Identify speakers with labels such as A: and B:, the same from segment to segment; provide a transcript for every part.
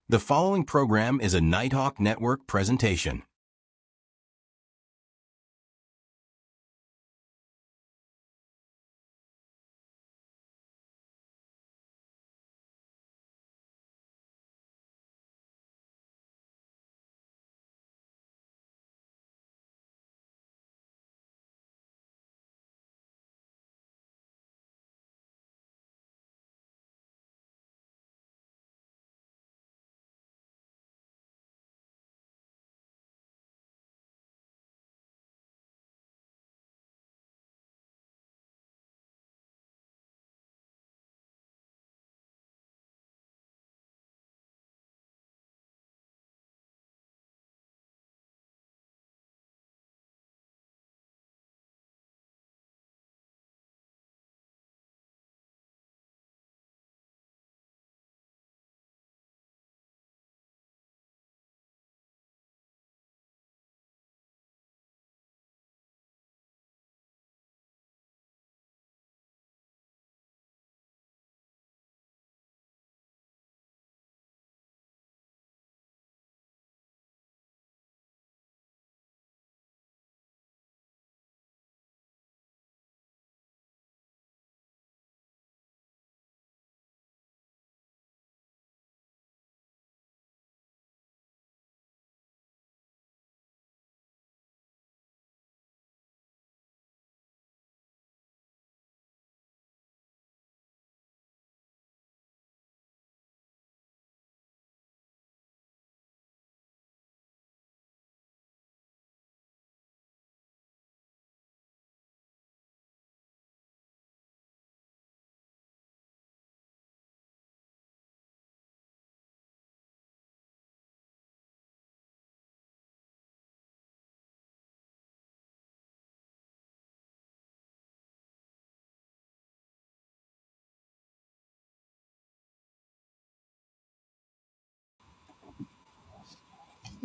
A: The following program is a Nighthawk Network presentation.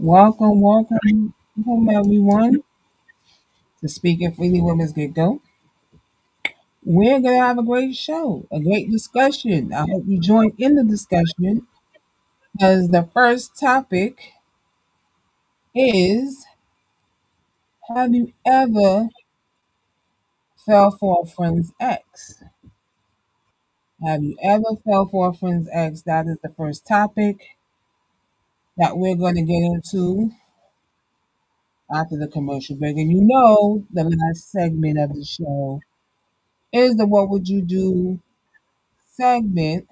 B: Welcome, everyone, to Speaking Freely with Msgigo. We're going to have a great show, a great discussion. I hope you join in the discussion because the first topic is, have you ever fell for a friend's ex? Have you ever fell for a friend's ex? That is the first topic that we're going to get into after the commercial break. And you know, the last segment of the show is the What Would You Do segment,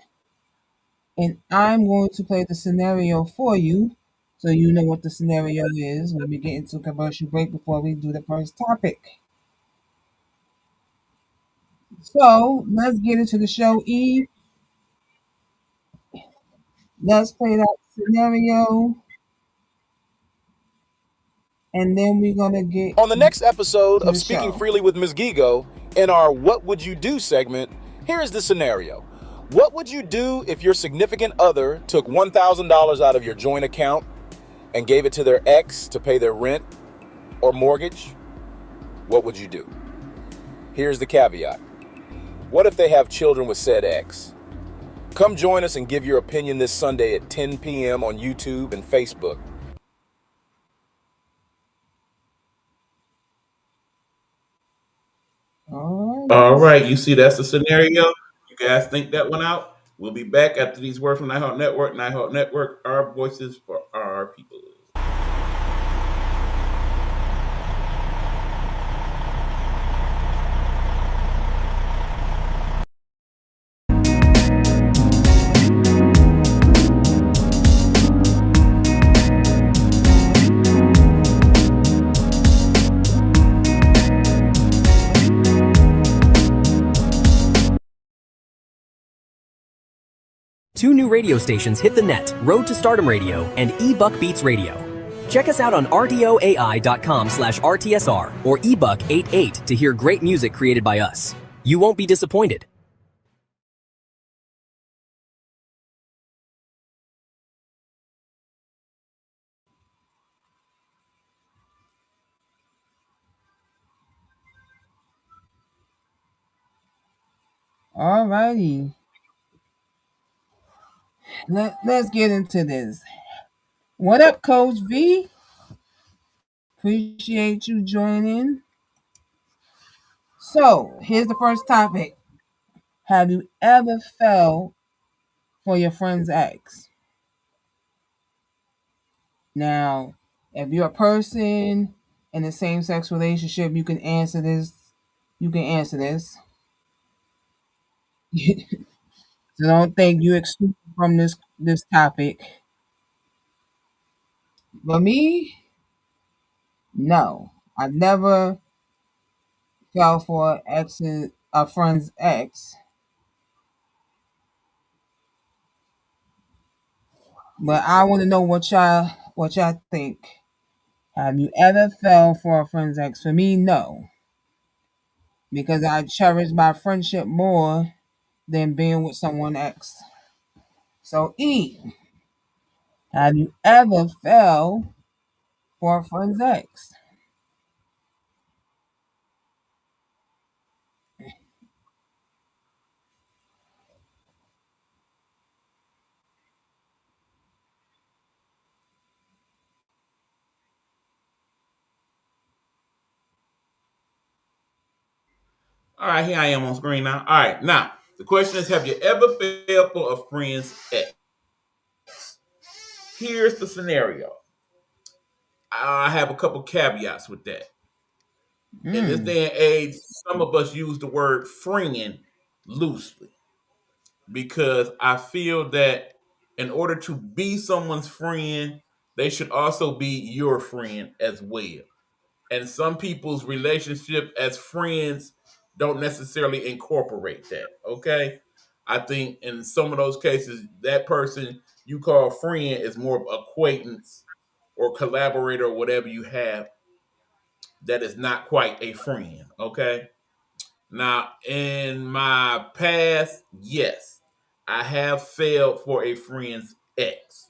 B: and I'm going to play the scenario for you so you know what the scenario is when we get into a commercial break before we do the first topic. So let's get into the show, E. Let's play that scenario, and then we're going to get
C: On the next episode
B: to
C: of
B: the
C: Speaking
B: show.
C: Freely with Msgigo, in our What Would You Do segment, here is the scenario. What would you do if your significant other took $1,000 out of your joint account and gave it to their ex to pay their rent or mortgage? What would you do? Here's the caveat. What if they have children with said ex? Come join us and give your opinion this Sunday at 10 p.m. on YouTube and Facebook.
B: All
D: All right, you see that's the scenario. You guys think that one out? We'll be back after these words from Nighthawk Network. Nighthawk Network, our voices for our people.
E: Two new radio stations hit the net, Road to Stardom Radio and eBuck Beats Radio. Check us out on rdioi.com/rtsr or eBuck88 to hear great music created by us. You won't be disappointed.
B: righty. Let's get into this. What up, Coach V? Appreciate you joining. So, here's the first topic. Have you ever fell for your friend's ex? Now, if you're a person in a same sex relationship, you can answer this. You can answer this. So don't think you excluded from this topic. But me, no. I've never fell for a friend's ex. But I want to know what y'all think. Have you ever fell for a friend's ex? For me, no, because I cherish my friendship more than being with someone ex. So E, have you ever fell for a friend's ex?
D: All right, here I am on screen now. All right, now the question is: have you ever fell for a friend's ex? Here's the scenario. I have a couple caveats with that. In this
B: Mm,
D: day and age, some of us use the word friend loosely because I feel that in order to be someone's friend, they should also be your friend as well. And some people's relationship as friends don't necessarily incorporate that. Okay. I think in some of those cases, that person you call friend is more of acquaintance or collaborator or whatever you have that is not quite a friend. Okay. Now, in my past, yes, I have failed for a friend's ex.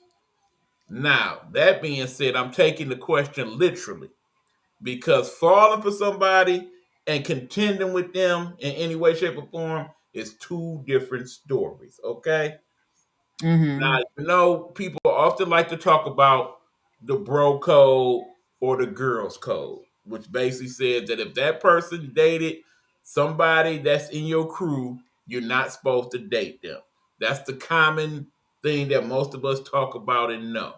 D: Now, that being said, I'm taking the question literally because falling for somebody and contending with them in any way, shape, or form is two different stories. Okay.
B: mm-hmm.
D: Now, people often like to talk about the bro code or the girls code, which basically says that if that person dated somebody that's in your crew, you're not supposed to date them. That's the common thing that most of us talk about and know.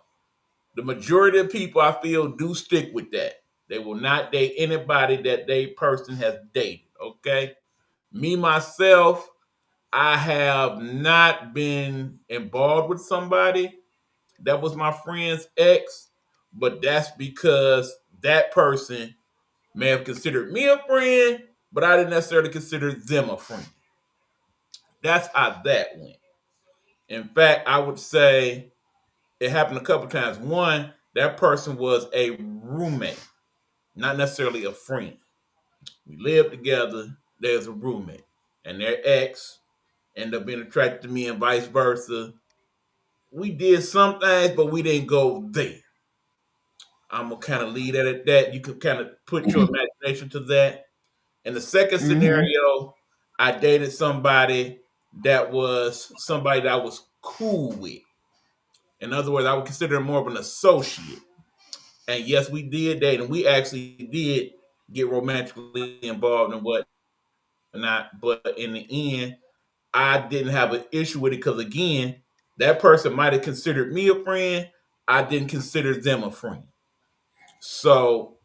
D: The majority of people I feel do stick with that. They will not date anybody that they person has dated. Okay. Me myself, I have not been involved with somebody that was my friend's ex, but that's because that person may have considered me a friend, but I didn't necessarily consider them a friend. That's how that went. In fact, I would say it happened a couple times. One, that person was a roommate, not necessarily a friend. We lived together. There's a roommate, and their ex ended up being attracted to me, and vice versa. We did some things, but we didn't go there. I'm gonna kind of leave that at that. You can kind of put your imagination to that. In the second
B: Mm-hmm.
D: scenario, I dated somebody that I was cool with. In other words, I would consider him more of an associate. And yes, we did date, and we actually did get romantically involved and whatnot. But in the end, I didn't have an issue with it because again, that person might have considered me a friend. I didn't consider them a friend. So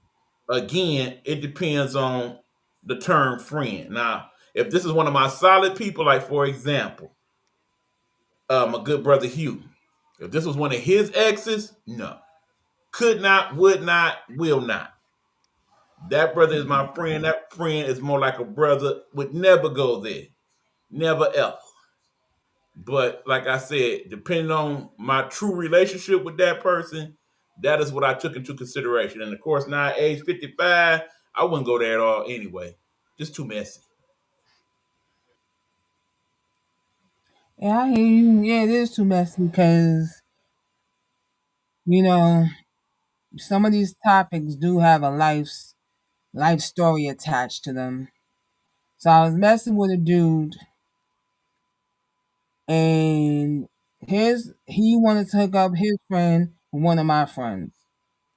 D: again, it depends on the term friend. Now, if this is one of my solid people, like for example, my good brother Hugh, if this was one of his exes, no, could not, would not, will not. That brother is my friend. That friend is more like a brother. Would never go there. Never ever. But like I said, depending on my true relationship with that person, that is what I took into consideration. And of course, now at age 55, I wouldn't go there at all anyway. Just too messy.
B: Yeah, I hear you. Yeah, it is too messy because you know some of these topics do have a life story attached to them. So I was messing with a dude, and he wanted to hook up his friend with one of my friends.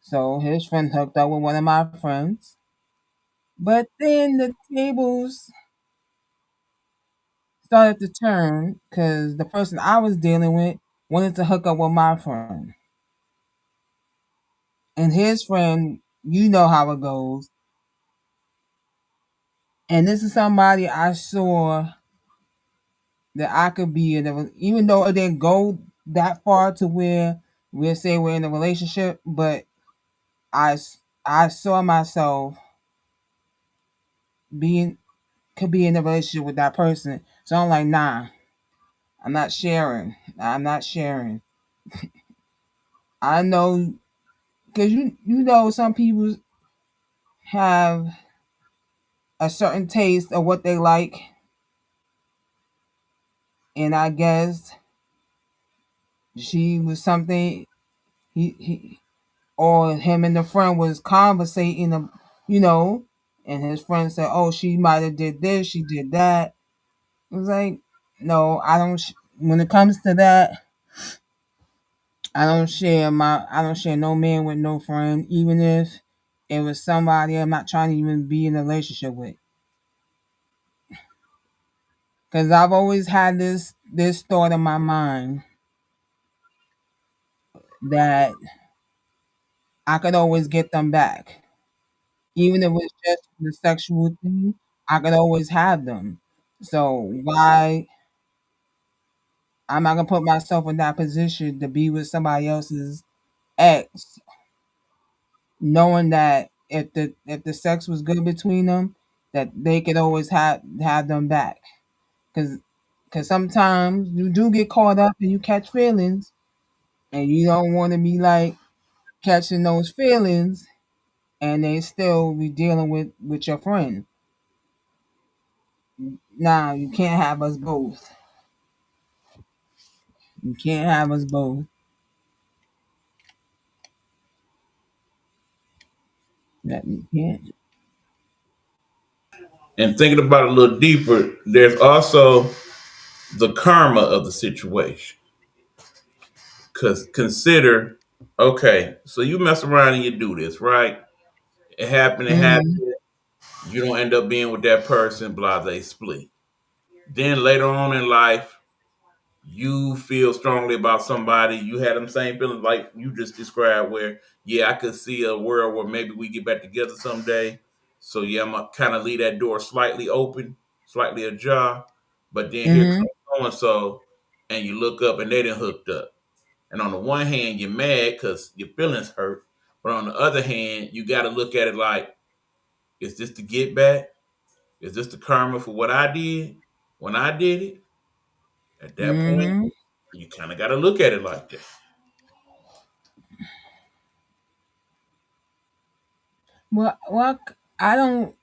B: So his friend hooked up with one of my friends. But then the tables started to turn because the person I was dealing with wanted to hook up with my friend. And his friend, you know how it goes. And this is somebody I saw that I could be in a, even though it didn't go that far to where we'll say we're in a relationship, but I saw myself being could be in a relationship with that person. So I'm like, nah, I'm not sharing. I'm not sharing. I know because you know some people have a certain taste of what they like, and I guess she was something he or him and the friend was conversating, you know, and his friend said, "Oh, she might have did this, she did that." It was like, no, I don't. When it comes to that, I don't share no man with no friend, even if it was somebody I'm not trying to even be in a relationship with. Because I've always had this thought in my mind that I could always get them back, even if it's just the sexual thing. I could always have them. So why I'm not gonna put myself in that position to be with somebody else's ex, knowing that if the sex was good between them, that they could always have them back. Because sometimes you do get caught up and you catch feelings, and you don't want to be like catching those feelings, and they still be dealing with your friend. Nah, you can't have us both. You can't have us both. That you can't.
D: And thinking about it a little deeper, there's also the karma of the situation. Because consider, okay, so you mess around and you do this, right? It happened,
B: Mm-hmm.
D: you don't end up being with that person, blah, they split. Then later on in life, you feel strongly about somebody, you had them same feelings like you just described, where, yeah, I could see a world where maybe we get back together someday. So, yeah, I'm going to kind of leave that door slightly open, slightly ajar. But then here
B: Mm-hmm.
D: comes so and so, and you look up and they done hooked up. And on the one hand, you're mad because your feelings hurt. But on the other hand, you got to look at it like, is this the get back? Is this the karma for what I did when I did it? At that point,
B: Mm-hmm.
D: you kind of got to look at it like that.
B: Well, I don't.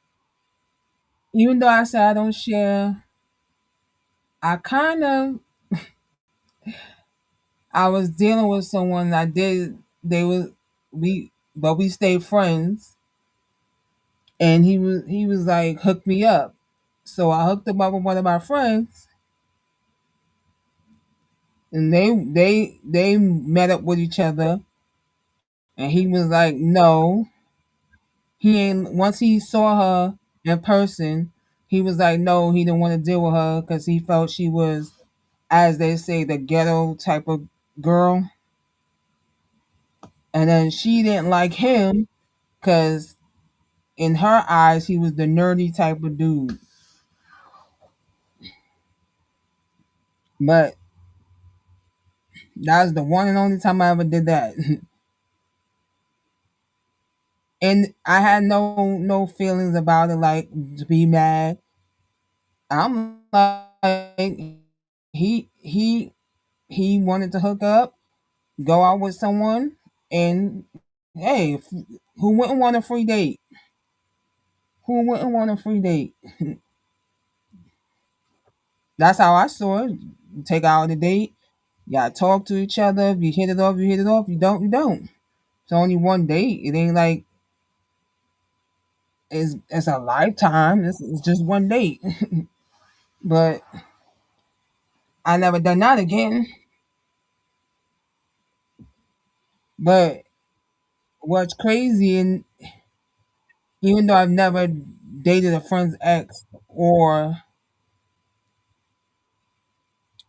B: Even though I said I don't share, I kind of I was dealing with someone I did. They was but we stayed friends, and he was like hooked me up. So I hooked him up with one of my friends, and they met up with each other, and he was like, no, he ain't. Once he saw her in person, he was like, no, he didn't want to deal with her because he felt she was, as they say, the ghetto type of girl, and then she didn't like him because in her eyes he was the nerdy type of dude. But that was the one and only time I ever did that. And I had no feelings about it, like to be mad. I'm like, he he he wanted to hook up, go out with someone, and hey, who wouldn't want a free date? Who wouldn't want a free date? That's how I saw it. You take out on a date, y'all talk to each other. If you hit it off, you hit it off. You don't, you don't. It's only one date. It ain't like it's a lifetime. It's just one date. But I never done that again. But what's crazy, and even though I've never dated a friend's ex or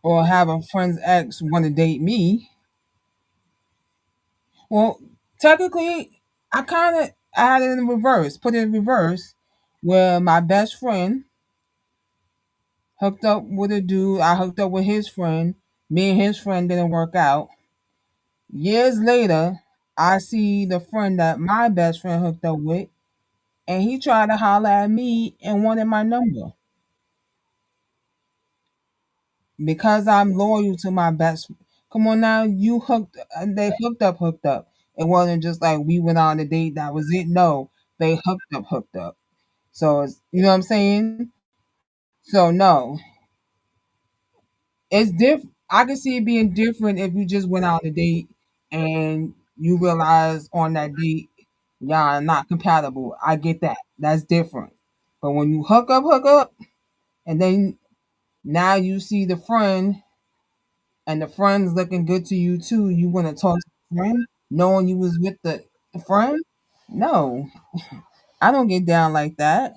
B: have a friend's ex want to date me, well, technically, I had it in reverse, put it in reverse, where my best friend hooked up with a dude. I hooked up with his friend. Me and his friend didn't work out. Years later, I see the friend that my best friend hooked up with, and he tried to holler at me and wanted my number because I'm loyal to my best. Come on now, you hooked. They hooked up. It wasn't just like we went on a date. That was it. No, they hooked up. So it's, you know what I'm saying. So no, it's different. I can see it being different if you just went on a date and you realize on that date y'all are not compatible. I get that. That's different. But when you hook up, and then now you see the friend and the friend's looking good to you too, you want to talk to the friend knowing you was with the friend? No, I don't get down like that.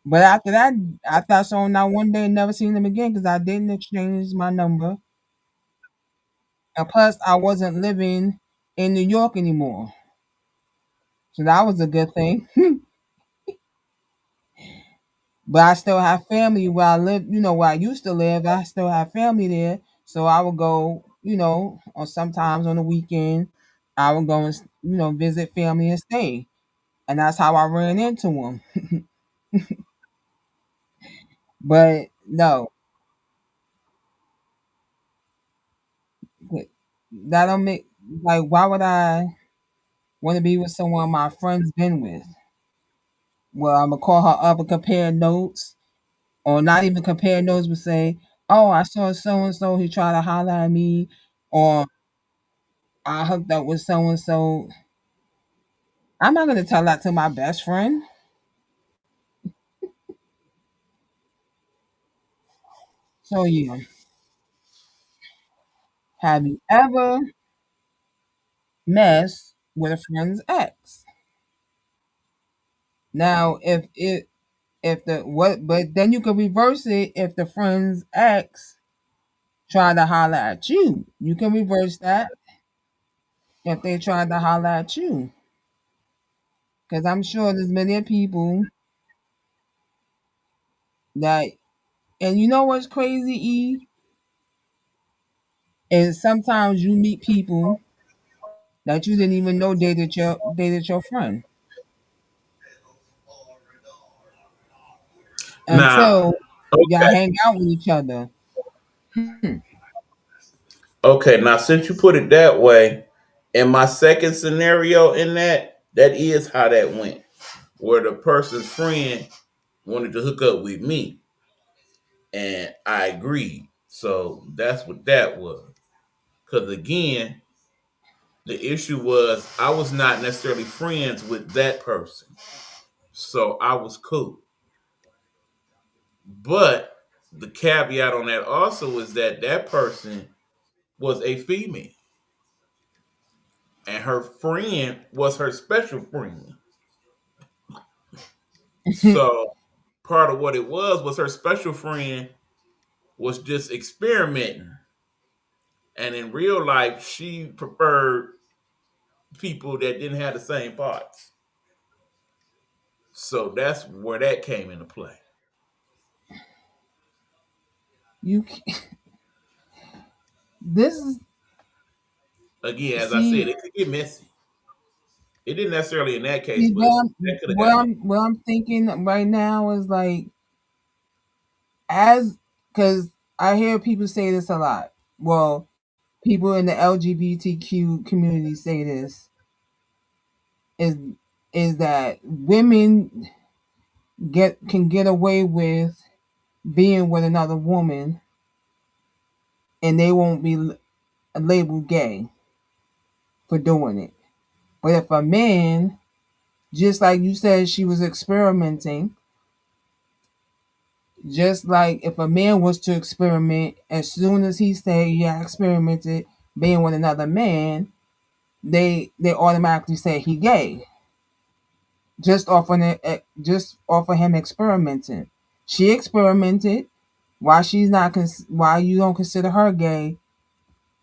B: But after that, I thought so. Now one day, never seen them again because I didn't exchange my number. And plus, I wasn't living in New York anymore. So that was a good thing. But I still have family where I live, where I used to live. I still have family there. So I would go, or sometimes on the weekend, I would go and, visit family and stay. And that's how I ran into them. But no, that don't make, like, why would I want to be with someone my friend's been with? Well, I'm going to call her up and compare notes, or not even compare notes, but say, "Oh, I saw so and so. He tried to holler at me," or "I hooked up with so and so." I'm not gonna tell that to my best friend. So yeah, have you ever messed with a friend's ex? Now, if the what, but then you could reverse it if the friend's ex tried to holler at you. You can reverse that if they tried to holler at you, because I'm sure there's many people that. And you know what's crazy, E? Is sometimes you meet people that you didn't even know dated your friend
D: Now,
B: until y'all
D: okay,
B: hang out with each other. Hmm.
D: okay. Now, since you put it that way, in my second scenario, in that is how that went, where the person's friend wanted to hook up with me, and I agreed. So that's what that was. Because again, the issue was I was not necessarily friends with that person, so I was cool. But the caveat on that also is that that person was a female, and her friend was her special friend. So part of what it was her special friend was just experimenting, and in real life, she preferred people that didn't have the same parts. So that's where that came into play.
B: You this is
D: Again, as I said,
B: see
D: it could get messy. It didn't necessarily in that case,
B: see
D: but that could have got messy.
B: what I'm thinking right now is like, as because I hear people say this a lot. Well, people in the LGBTQ community say this is is that women can get away with being with another woman and they won't be labeled gay for doing it. But if a man, just like you said, she was experimenting, just like if a man was to experiment, as soon as he said, "Yeah, I experimented being with another man," they automatically say he gay just off of him experimenting. She experimented. Why she's not? Why you don't consider her gay,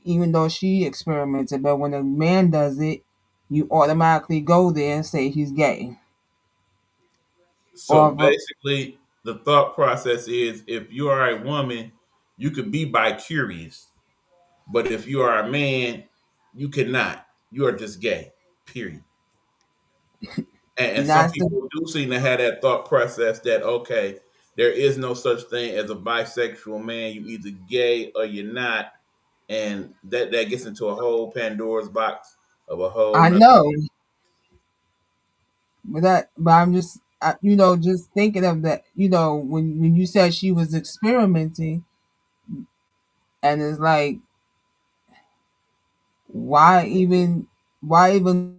B: even though she experimented? But when a man does it, you automatically go there and say he's gay.
D: So
B: Or
D: basically, the thought process is if you are a woman, you could be bi curious, but if you are a man, you cannot. You are just gay. Period. And some
B: that's the
D: people do seem to have that thought process that okay, there is no such thing as a bisexual man. You either gay or you're not, and that gets into a whole Pandora's box of a whole
B: I
D: nother.
B: know, but I'm just just thinking of that. When you said she was experimenting, and it's like why even why even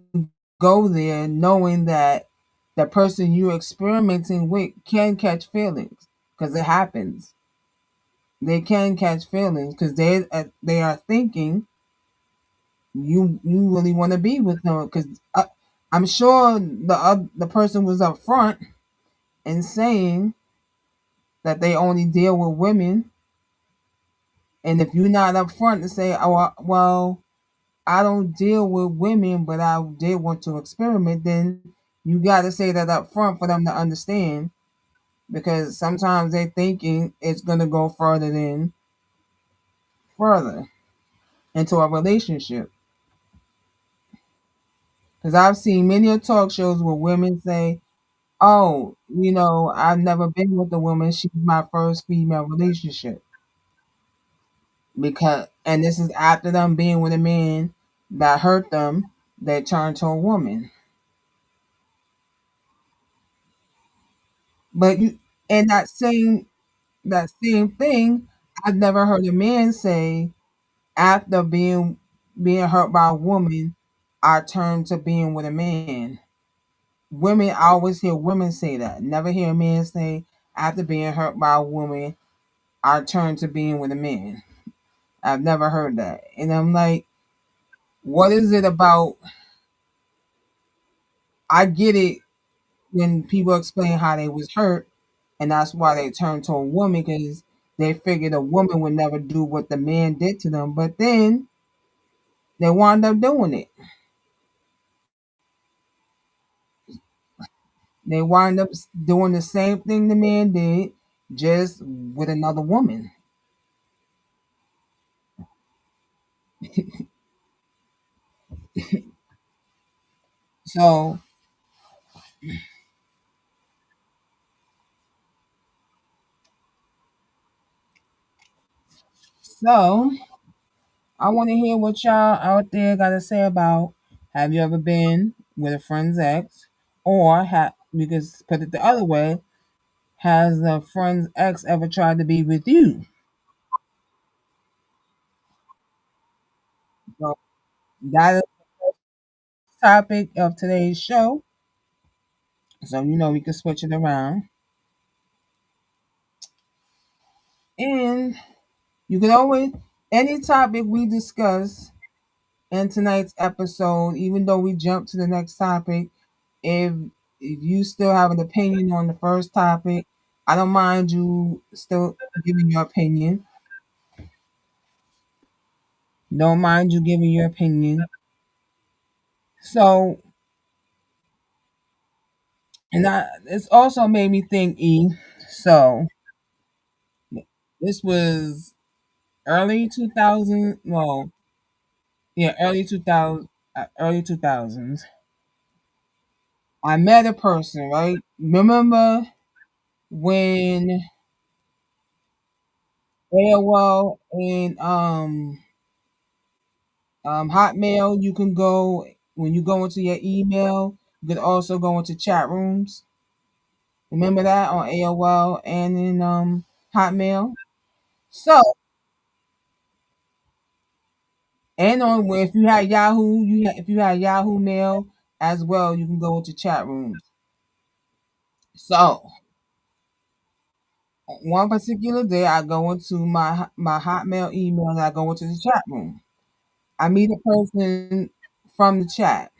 B: go there knowing that the person you're experimenting with can catch feelings because it happens. They can catch feelings because they are thinking you really want to be with them because I'm sure the person was up front and saying that they only deal with women, and if you're not up front to say, oh well, I don't deal with women, but I did want to experiment, then you got to say that up front for them to understand because sometimes they thinking it's going to go further into a relationship. Because I've seen many of talk shows where women say, "Oh, I've never been with a woman. She's my first female relationship." And this is after them being with a man that hurt them, that turned to a woman. But and that same thing, I've never heard a man say after being hurt by a woman, I turn to being with a man. Women, I always hear women say that. Never hear a man say after being hurt by a woman, I turn to being with a man. I've never heard that, and I'm like, what is it about? I get it when people explain how they was hurt, and that's why they turned to a woman because they figured a woman would never do what the man did to them. But then they wound up doing it. They wind up doing the same thing the man did, just with another woman. So, so I want to hear what y'all out there got to say about. Have you ever been with a friend's ex, or we could put it the other way? Has a friend's ex ever tried to be with you? So that is the topic of today's show. So we can switch it around, and you can always any topic we discuss in tonight's episode, even though we jump to the next topic, if you still have an opinion on the first topic, I don't mind you still giving your opinion. Don't mind you giving your opinion. So, and it's also made me think, E. So, this was early 2000, well, yeah, early 2000s. I met a person, right? Remember when AOL and Hotmail, you can go when you go into your email. You can also go into chat rooms. Remember that on AOL and in Hotmail. So and on if you had Yahoo, if you had Yahoo Mail as well, you can go into chat rooms. So one particular day, I go into my Hotmail email and I go into the chat room. I meet a person from the chat.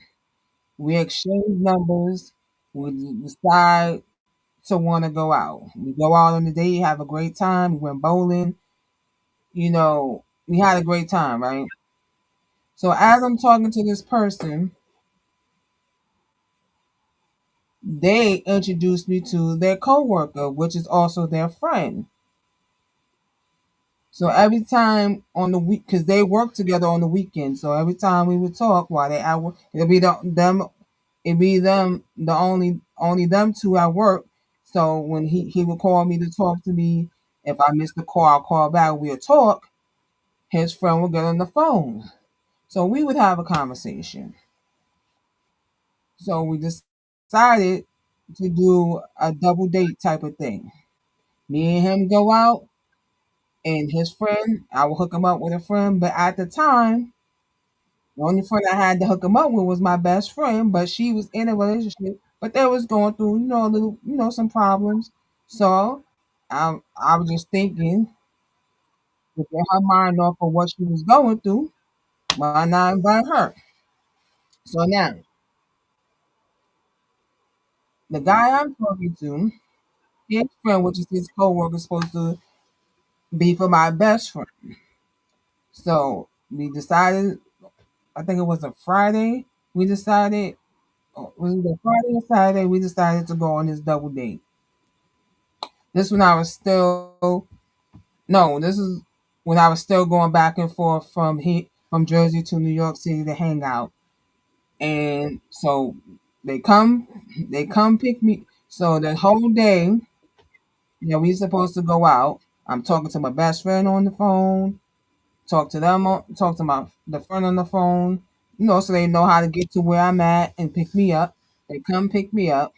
B: We exchange numbers. We decide to want to go out. We go out on the date, have a great time. We went bowling. We had a great time, right? So as I'm talking to this person, they introduced me to their coworker, which is also their friend. So every time on the week, because they work together on the weekend, so every time we would talk while they at work, it'd be them, only them two at work. So when he would call me to talk to me, if I missed the call, I'll call back. We'll talk. His friend would get on the phone, so we would have a conversation. So we decided to do a double date type of thing. Me and him go out, and his friend, I will hook him up with a friend. But at the time, the only friend I had to hook him up with was my best friend. But she was in a relationship, but they was going through, a little, some problems. So I was just thinking to get her mind off of what she was going through. Why not invite her? So now the guy I'm talking to, his friend, which is his coworker, is supposed to be for my best friend. So we decided, I think it was a Friday. We decided, was it a Friday or Saturday? We decided to go on this double date. This when I was still, no, this is when I was still going back and forth from Jersey to New York City to hang out. And so they come, they come pick me. So the whole day, we supposed to go out. I'm talking to my best friend on the phone. Talk to the friend on the phone, so they know how to get to where I'm at and pick me up. They come pick me up.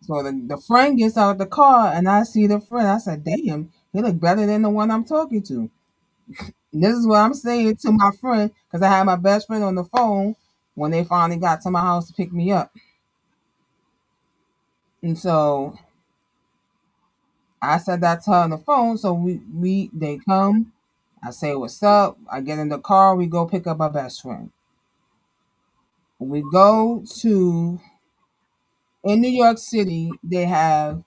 B: So the friend gets out of the car and I see the friend. I said, damn, he look better than the one I'm talking to. And this is what I'm saying to my friend because I had my best friend on the phone when they finally got to my house to pick me up. And so I said that to her on the phone. So they come. I say, what's up? I get in the car. We go pick up our best friend. We go to in New York City. They have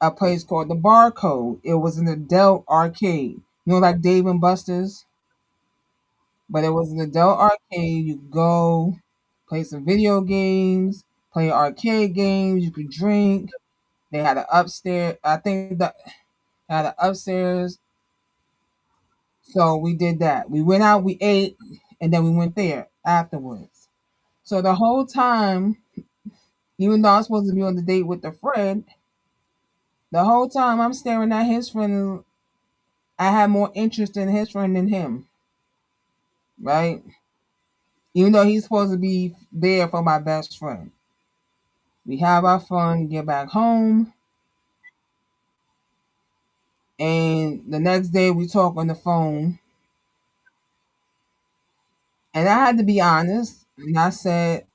B: a place called the Barcode. It was an adult arcade, like Dave and Buster's, but it was an adult arcade. You go play some video games, play arcade games. You could drink. They had an upstairs. I think that had an upstairs. So we did that. We went out. We ate, and then we went there afterwards. So the whole time, even though I was supposed to be on the date with the friend, the whole time I'm staring at his friend. I had more interest in his friend than him, right? Even though he's supposed to be there for my best friend. We have our fun, get back home, and the next day we talk on the phone. And I had to be honest, and I said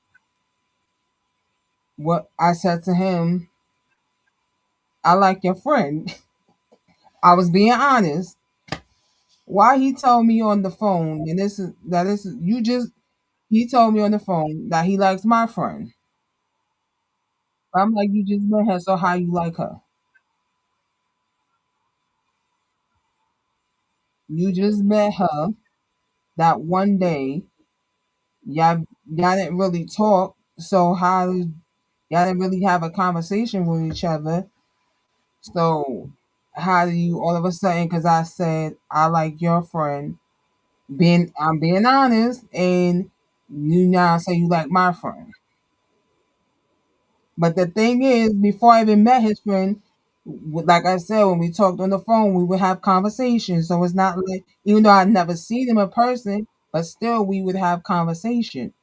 B: what I said to him, I like your friend. I was being honest. Why he told me on the phone, and this is you just he told me on the phone that he likes my friend. I'm like, you just met her, so how you like her? You just met her that one day. Y'all didn't really talk, so y'all didn't really have a conversation with each other. So how do you all of a sudden? Because I said I like your friend. I'm being honest, and you now say you like my friend. But the thing is, before I even met his friend, like I said, when we talked on the phone, we would have conversations. So it's not like, even though I'd never seen him in person, but still we would have conversation.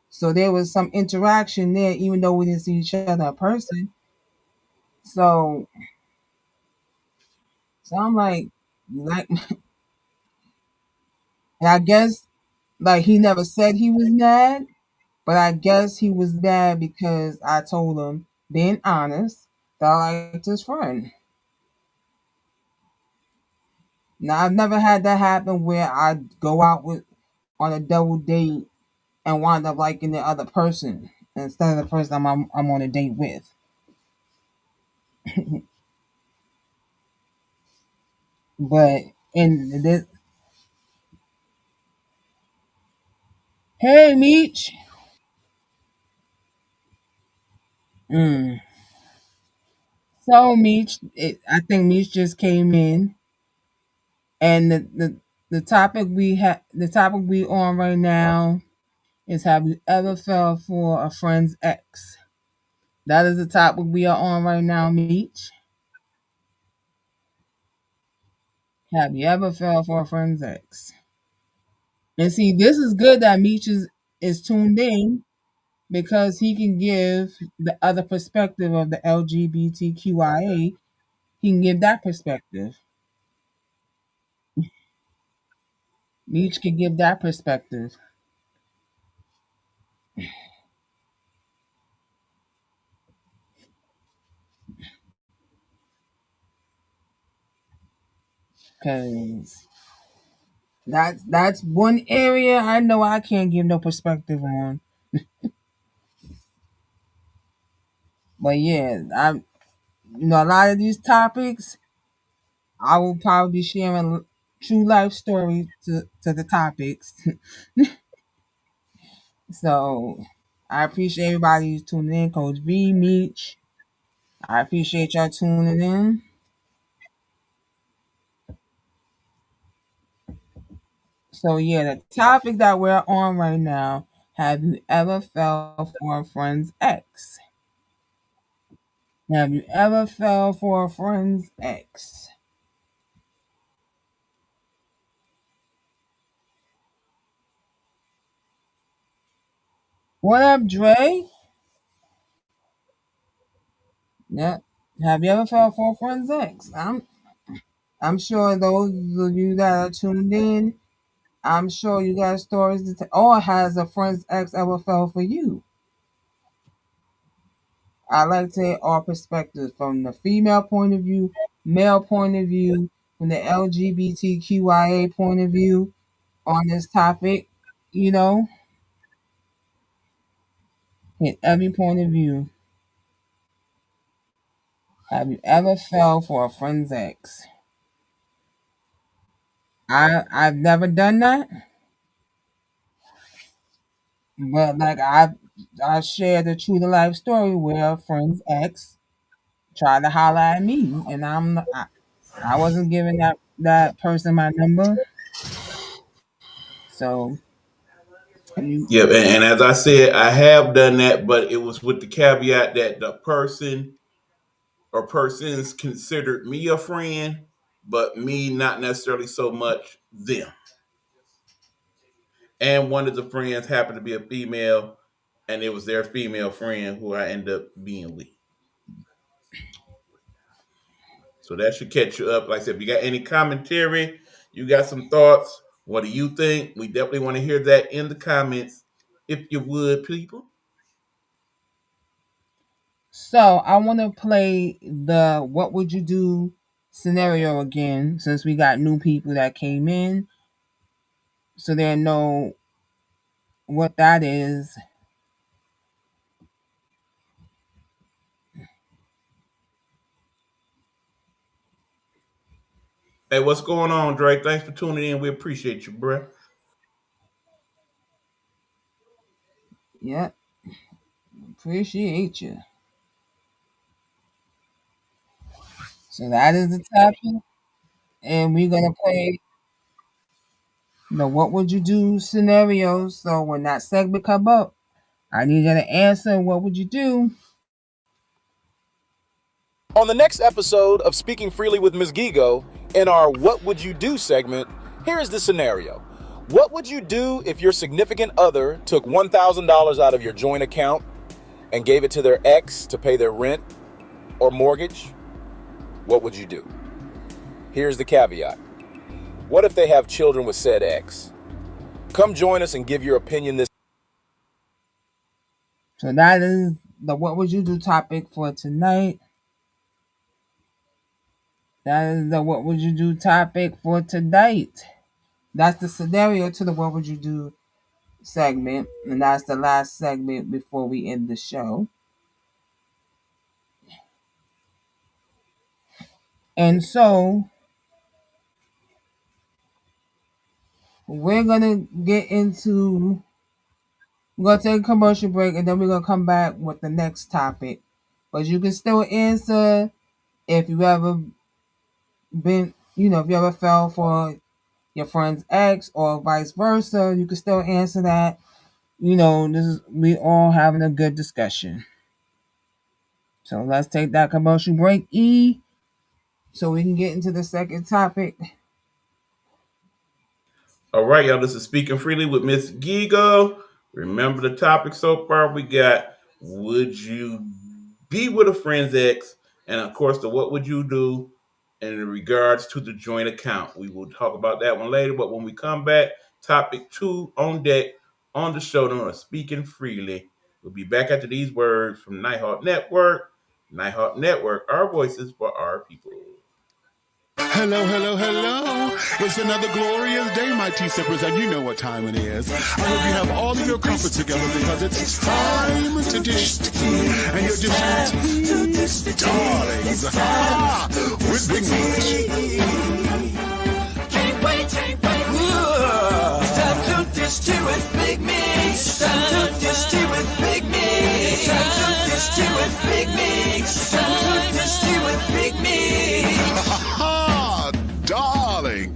B: So there was some interaction there, even though we didn't see each other in person. So, so I'm like, you like, and I guess like he never said he was mad, but I guess he was mad because I told him, being honest, that I liked his friend. Now I've never had that happen where I go out with on a double date and wind up liking the other person instead of the person I'm on a date with. But in this, hey Meech, mm. So Meech, I think Meech just came in, and the topic we on right now is, have you ever fell for a friend's ex? That is the topic we are on right now, Meech. Have you ever fell for a friend's ex? And see, this is good that Meech is tuned in because he can give the other perspective of the LGBTQIA. He can give that perspective. Meech can give that perspective. Cause that's one area I know I can't give no perspective on. But yeah, a lot of these topics I will probably be sharing true life stories to the topics. So I appreciate everybody who's tuning in. Coach V, Meech, I appreciate y'all tuning in. So yeah, the topic that we're on right now: have you ever fell for a friend's ex? Have you ever fell for a friend's ex? What up, Dre? Yep. Have you ever fell for a friend's ex? I'm sure those of you that are tuned in, I'm sure you got stories to tell. Or has a friend's ex ever fell for you? I like to hear all perspectives from the female point of view, male point of view, from the LGBTQIA point of view on this topic. You know, in every point of view. Have you ever fell for a friend's ex? I've never done that, but like I shared a true to life story where a friend's ex tried to holler at me, and I wasn't giving that person my number. So you,
D: Yeah, and as I said, I have done that, but it was with the caveat that the person or persons considered me a friend, but me not necessarily so much them. And one of the friends happened to be a female, and it was their female friend who I ended up being with. So that should catch you up. Like I said, if you got any commentary, you got some thoughts, what do you think? We definitely want to hear that in the comments, if you would, people.
B: so I want to play the "What would you do" scenario again, since we got new people that came in, so they know what that is.
D: Hey, what's going on, Drake? Thanks for tuning in. We appreciate you, bruh.
B: Yep, appreciate you. So that is the topic, and we're gonna play the "What would you do" scenario. So when that segment come up, I need you to answer. What would you do?
C: On the next episode of Speaking Freely with Msgigo, in our What Would You Do segment, here is the scenario. What would you do if your significant other took $1,000 out of your joint account and gave it to their ex to pay their rent or mortgage? What would you do? Here's the caveat. What if they have children with said ex? Come join us and give your opinion this.
B: So that is the "What would you do" topic for tonight. That is the "What would you do" topic for tonight. That's the scenario to the what would you do segment, and that's the last segment before we end the show. And so we're gonna get into we're gonna take a commercial break and then we're gonna come back with the next topic. But you can still answer if you ever been if you ever fell for your friend's ex or vice versa, you can still answer that. This is we all having a good discussion. So let's take that commercial break, so we can get into the second topic.
D: All right, y'all. This is Speaking Freely with Msgigo. Remember the topic so far? We got would you be with a friend's ex? And of course, the what would you do in regards to the joint account? We will talk about that one later. But when we come back, topic 2 on deck on the show known as Speaking Freely. We'll be back after these words from Nighthawk Network. Nighthawk Network, our voices for our people.
F: Hello, hello, hello. It's another glorious day, my tea sippers, and you know what time it is. I hope you have all of your comforts together because it's time to dish tea. And your dish is darlings. With Big Meat.
G: Can't wait. It's time to dish tea with Big Meat. It's time to dish tea with Big Meat. It's time to dish tea with Big Meat. It's time to dish tea with Big Meat.
F: Darling.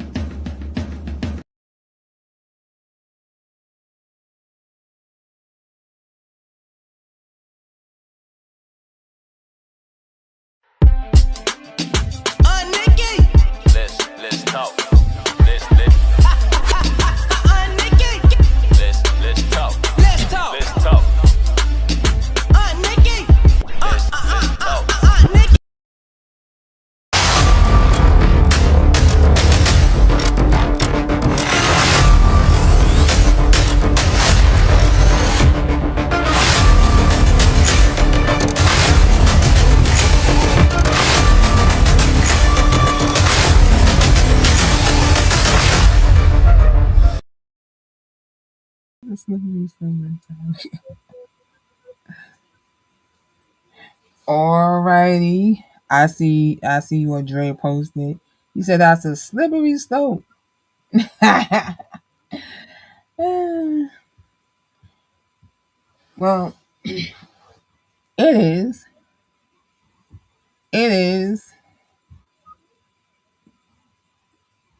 G: Nikki. Let's talk. Let's Nikki. Let's talk. Let's talk. Nikki. Nikki.
B: Alrighty. I see what Dre posted. He said that's a slippery slope. Well, it is. It is.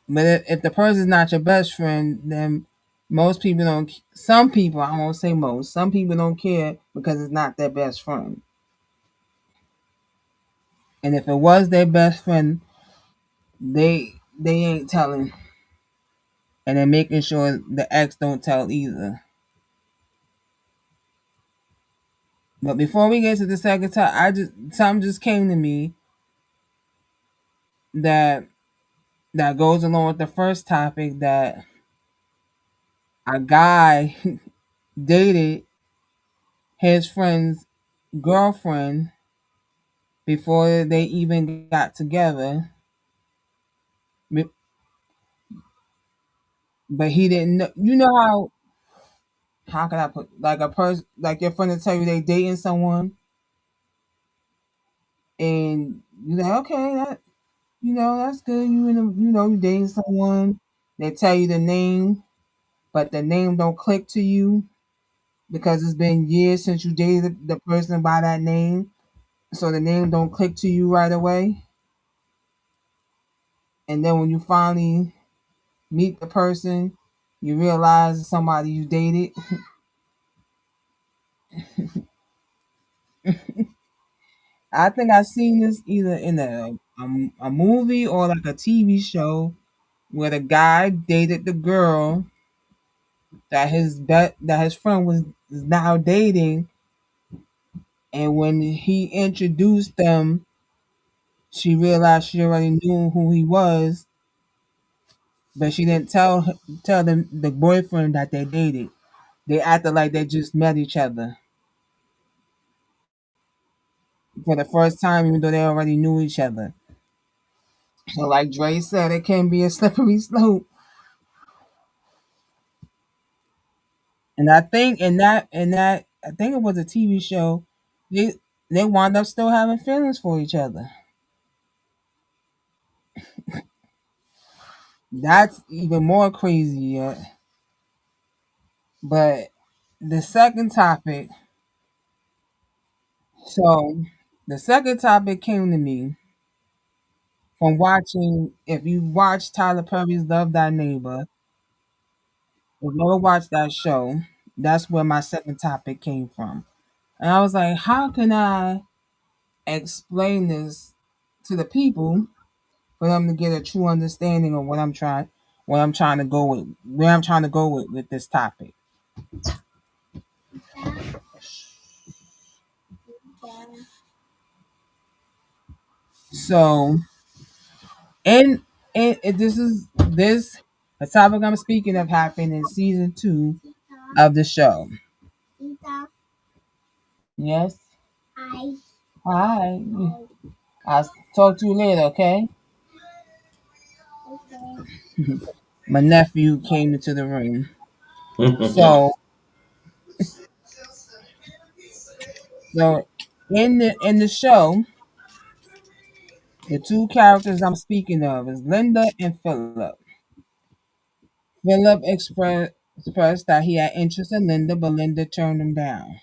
B: But if the person's not your best friend, then most people don't. Some people, I won't say most. Some people don't care because it's not their best friend. And if it was their best friend, they ain't telling, and then making sure the ex don't tell either. But before we get to the second time, something just came to me that goes along with the first topic, that a guy dated his friend's girlfriend before they even got together, but he didn't know. You know how can I put, like, a person, like your friend will tell you they dating someone, and you're like, okay, that's good. You dating someone. They tell you the name, but the name don't click to you because it's been years since you dated the person by that name, so the name don't click to you right away. And then when you finally meet the person, you realize it's somebody you dated. I think I've seen this either in a movie or like a TV show where the guy dated the girl that his friend was is now dating, and when he introduced them, she realized she already knew who he was, but she didn't tell them the boyfriend that they dated. They acted like they just met each other for the first time, even though they already knew each other. So, like Dre said, it can be a slippery slope. And I think in that I think it was a TV show. They they wound up still having feelings for each other. That's even more crazy yet. But the second topic, so the second topic came to me from watching. If you watch Tyler Perry's Love Thy Neighbor, if you ever watched that show, that's where my second topic came from. And I was like, how can I explain this to the people for them to get a true understanding of what I'm trying to go with, where I'm trying to go with this topic. So, and this is this the topic I'm speaking of happened in season 2 of the show. Yes. Hi. I'll talk to you later, okay? My nephew came into the room. So, so in the show, the two characters I'm speaking of is Linda and Philip. Philip expressed that he had interest in Linda, but Linda turned him down.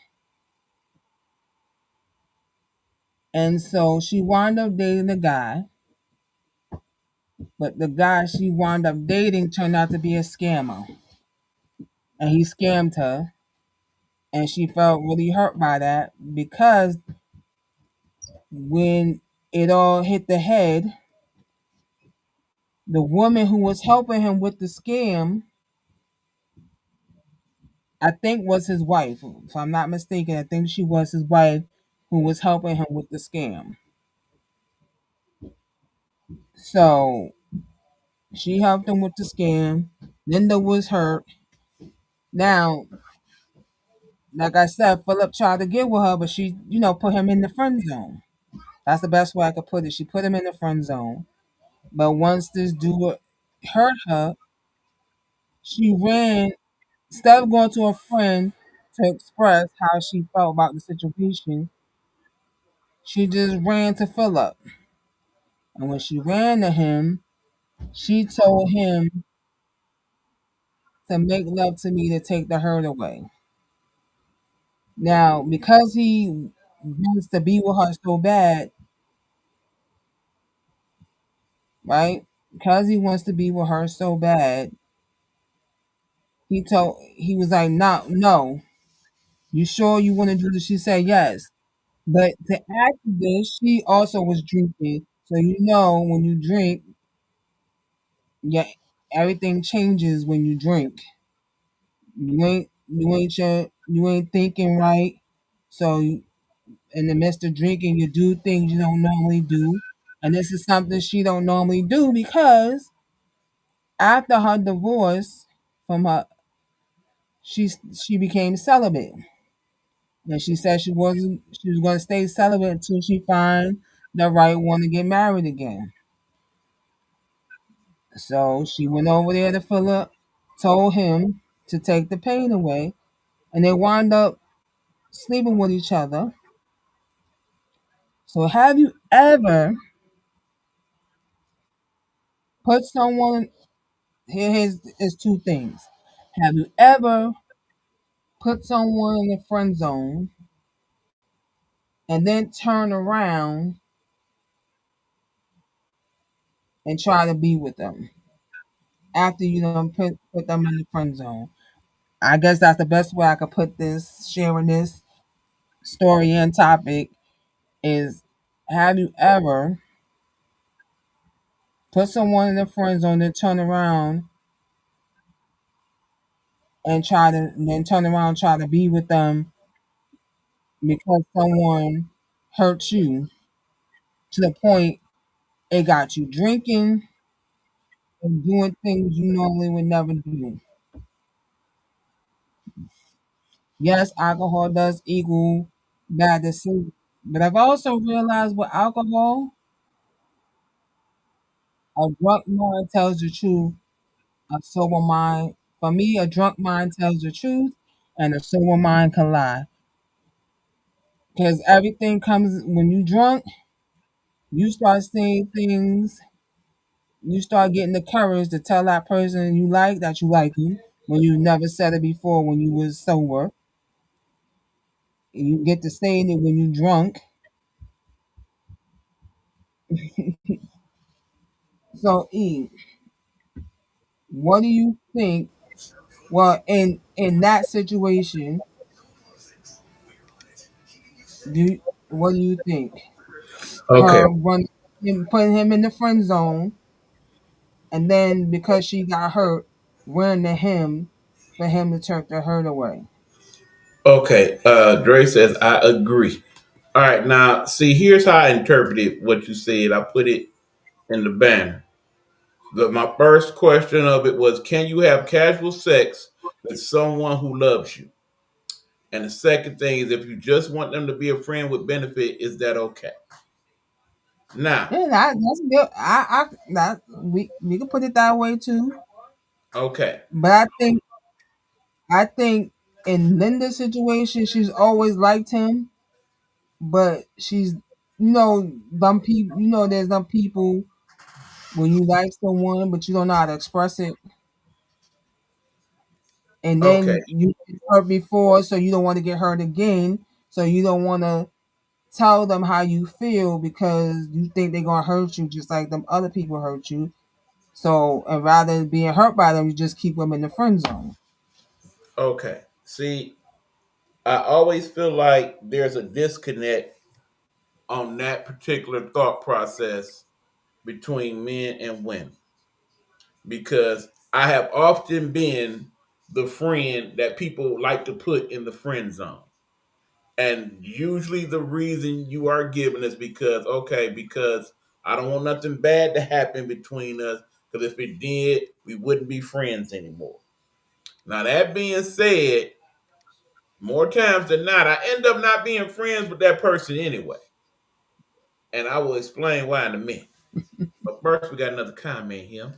B: And so she wound up dating the guy, but the guy she wound up dating turned out to be a scammer. And he scammed her, and she felt really hurt by that because when it all hit the head, the woman who was helping him with the scam, I think was his wife. If I'm not mistaken, I think she was his wife who was helping him with the scam. So she helped him with the scam. Linda was hurt. Now, like I said, Philip tried to get with her, but she, put him in the friend zone. That's the best way I could put it. She put him in the friend zone. But once this dude hurt her, she ran, instead of going to a friend to express how she felt about the situation, she just ran to Philip. And when she ran to him, she told him to make love to me to take the hurt away. Now, because he wants to be with her so bad, right? Because he wants to be with her so bad, he was like, no, no. You sure you want to do this? She said yes. But to add to this, she also was drinking. So when you drink, yeah, everything changes when you drink. You ain't thinking right. So in the midst of drinking, you do things you don't normally do. And this is something she don't normally do because after her divorce from her, she became celibate, and she said she was going to stay celibate until she find the right one to get married again. So she went over there to Philip, told him to take the pain away, and they wound up sleeping with each other. So have you ever put someone here's two things. Have you ever put someone in the friend zone and then turn around and try to be with them after you don't put them in the friend zone? I guess that's the best way I could put this, sharing this story and topic is, have you ever put someone in the friend zone and turn around and then turn around and try to be with them because someone hurt you to the point it got you drinking and doing things you normally would never do? Yes, alcohol does equal bad decisions, but I've also realized with alcohol, a drunk mind tells the truth, a sober mind. For me, a drunk mind tells the truth, and a sober mind can lie. Because everything comes when you drunk, you start saying things, you start getting the courage to tell that person you like that you like him when you never said it before when you was sober. You get to saying it when you drunk. So E, what do you think? Well, in that situation, what do you think?
D: Okay.
B: Her run him, putting him in the friend zone, and then because she got hurt, running to him for him to turn the hurt away.
D: Okay. Dre says I agree. All right. Now, see, here's how I interpreted what you said. I put it in the banner. My first question of it was, can you have casual sex with someone who loves you? And the second thing is, if you just want them to be a friend with benefit, is that okay? Now,
B: Yeah, that's good. That we can put it that way too.
D: okay,
B: But I think in Linda's situation, she's always liked him, but she's them people. There's some people when you like someone, but you don't know how to express it, and
D: okay,
B: then you get hurt before, so you don't want to get hurt again. So you don't want to tell them how you feel because you think they're gonna hurt you just like them other people hurt you. So and rather than being hurt by them, you just keep them in the friend zone.
D: okay. See, I always feel like there's a disconnect on that particular thought process between men and women because I have often been the friend that people like to put in the friend zone. And usually the reason you are given is because, okay, because I don't want nothing bad to happen between us. Because if it did, we wouldn't be friends anymore. Now, that being said, more times than not, I end up not being friends with that person anyway. And I will explain why in a minute. But first, we got another comment here.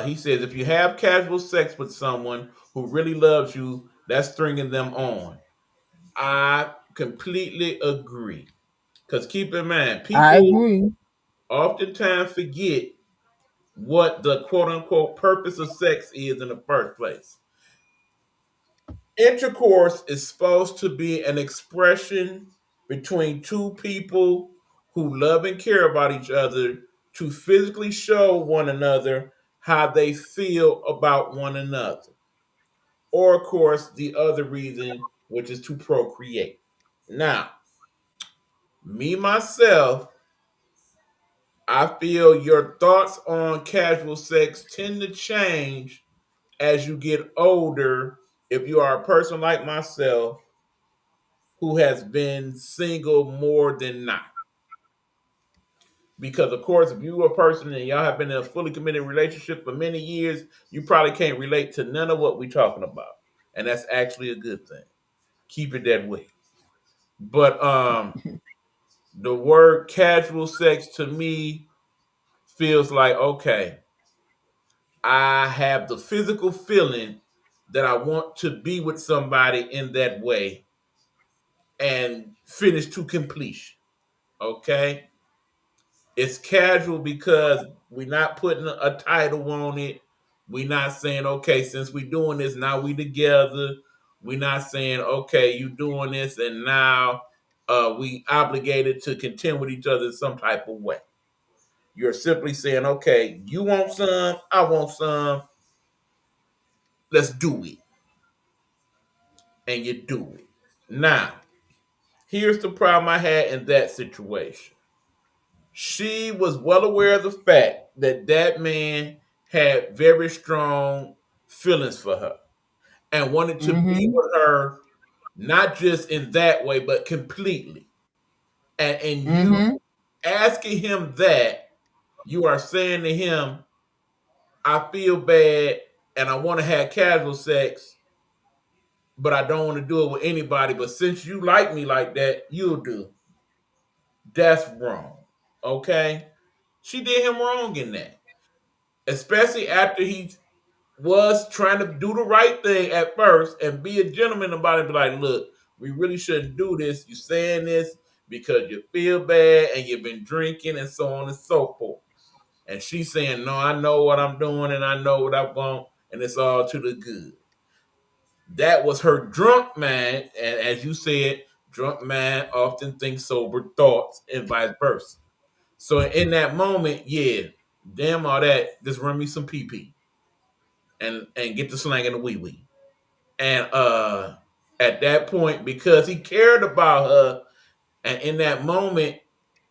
D: He says, if you have casual sex with someone who really loves you, that's stringing them on. I completely agree. Because keep in mind,
B: I
D: people
B: agree.
D: oftentimes forget what the quote unquote purpose of sex is in the first place. Intercourse is supposed to be an expression between two people who love and care about each other to physically show one another how they feel about one another. Or, of course, the other reason, which is to procreate. Now, me myself, I feel your thoughts on casual sex tend to change as you get older. If you are a person like myself who has been single more than not. Because, of course, if you are a person and y'all have been in a fully committed relationship for many years, you probably can't relate to none of what we're talking about. And that's actually a good thing. Keep it that way. But the word casual sex to me feels like, okay, I have the physical feeling that I want to be with somebody in that way and finish to completion. Okay. It's casual because we're not putting a title on it. We're not saying, okay, since we're doing this, now we together. We're not saying, okay, you doing this and now we obligated to contend with each other in some type of way. You're simply saying, okay, you want some, I want some, let's do it. And you do it. Now, here's the problem I had in that situation. She was well aware of the fact that that man had very strong feelings for her and wanted to be
B: Mm-hmm.
D: with her, not just in that way, but completely. And you
B: Mm-hmm.
D: asking him that, you are saying to him, I feel bad and I want to have casual sex, but I don't want to do it with anybody. But since you like me like that, you'll do. That's wrong. Okay? She did him wrong in that. Especially after he was trying to do the right thing at first and be a gentleman about it. Be like, look, we really shouldn't do this. You saying this because you feel bad and you've been drinking and so on and so forth. And she's saying, no, I know what I'm doing and I know what I want, and it's all to the good. That was her drunk mind. And as you said, drunk mind often thinks sober thoughts and vice versa. So in that moment, yeah, damn all that, just run me some pee pee and get the slang and the wee wee. And at that point, because he cared about her, and in that moment,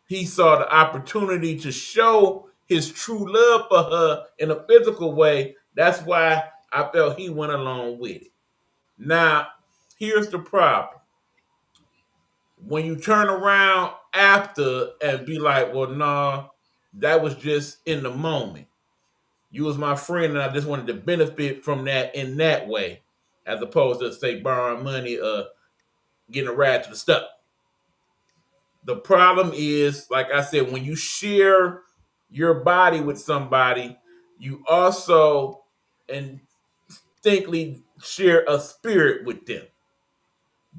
D: he saw the opportunity to show his true love for her in a physical way. That's why I felt he went along with it. Now, here's the problem. When you turn around after and be like, well, nah, that was just in the moment. You was my friend and I just wanted to benefit from that in that way, as opposed to, say, borrowing money or getting a ride to the stuff. The problem is, like I said, when you share your body with somebody, you also instinctively share a spirit with them.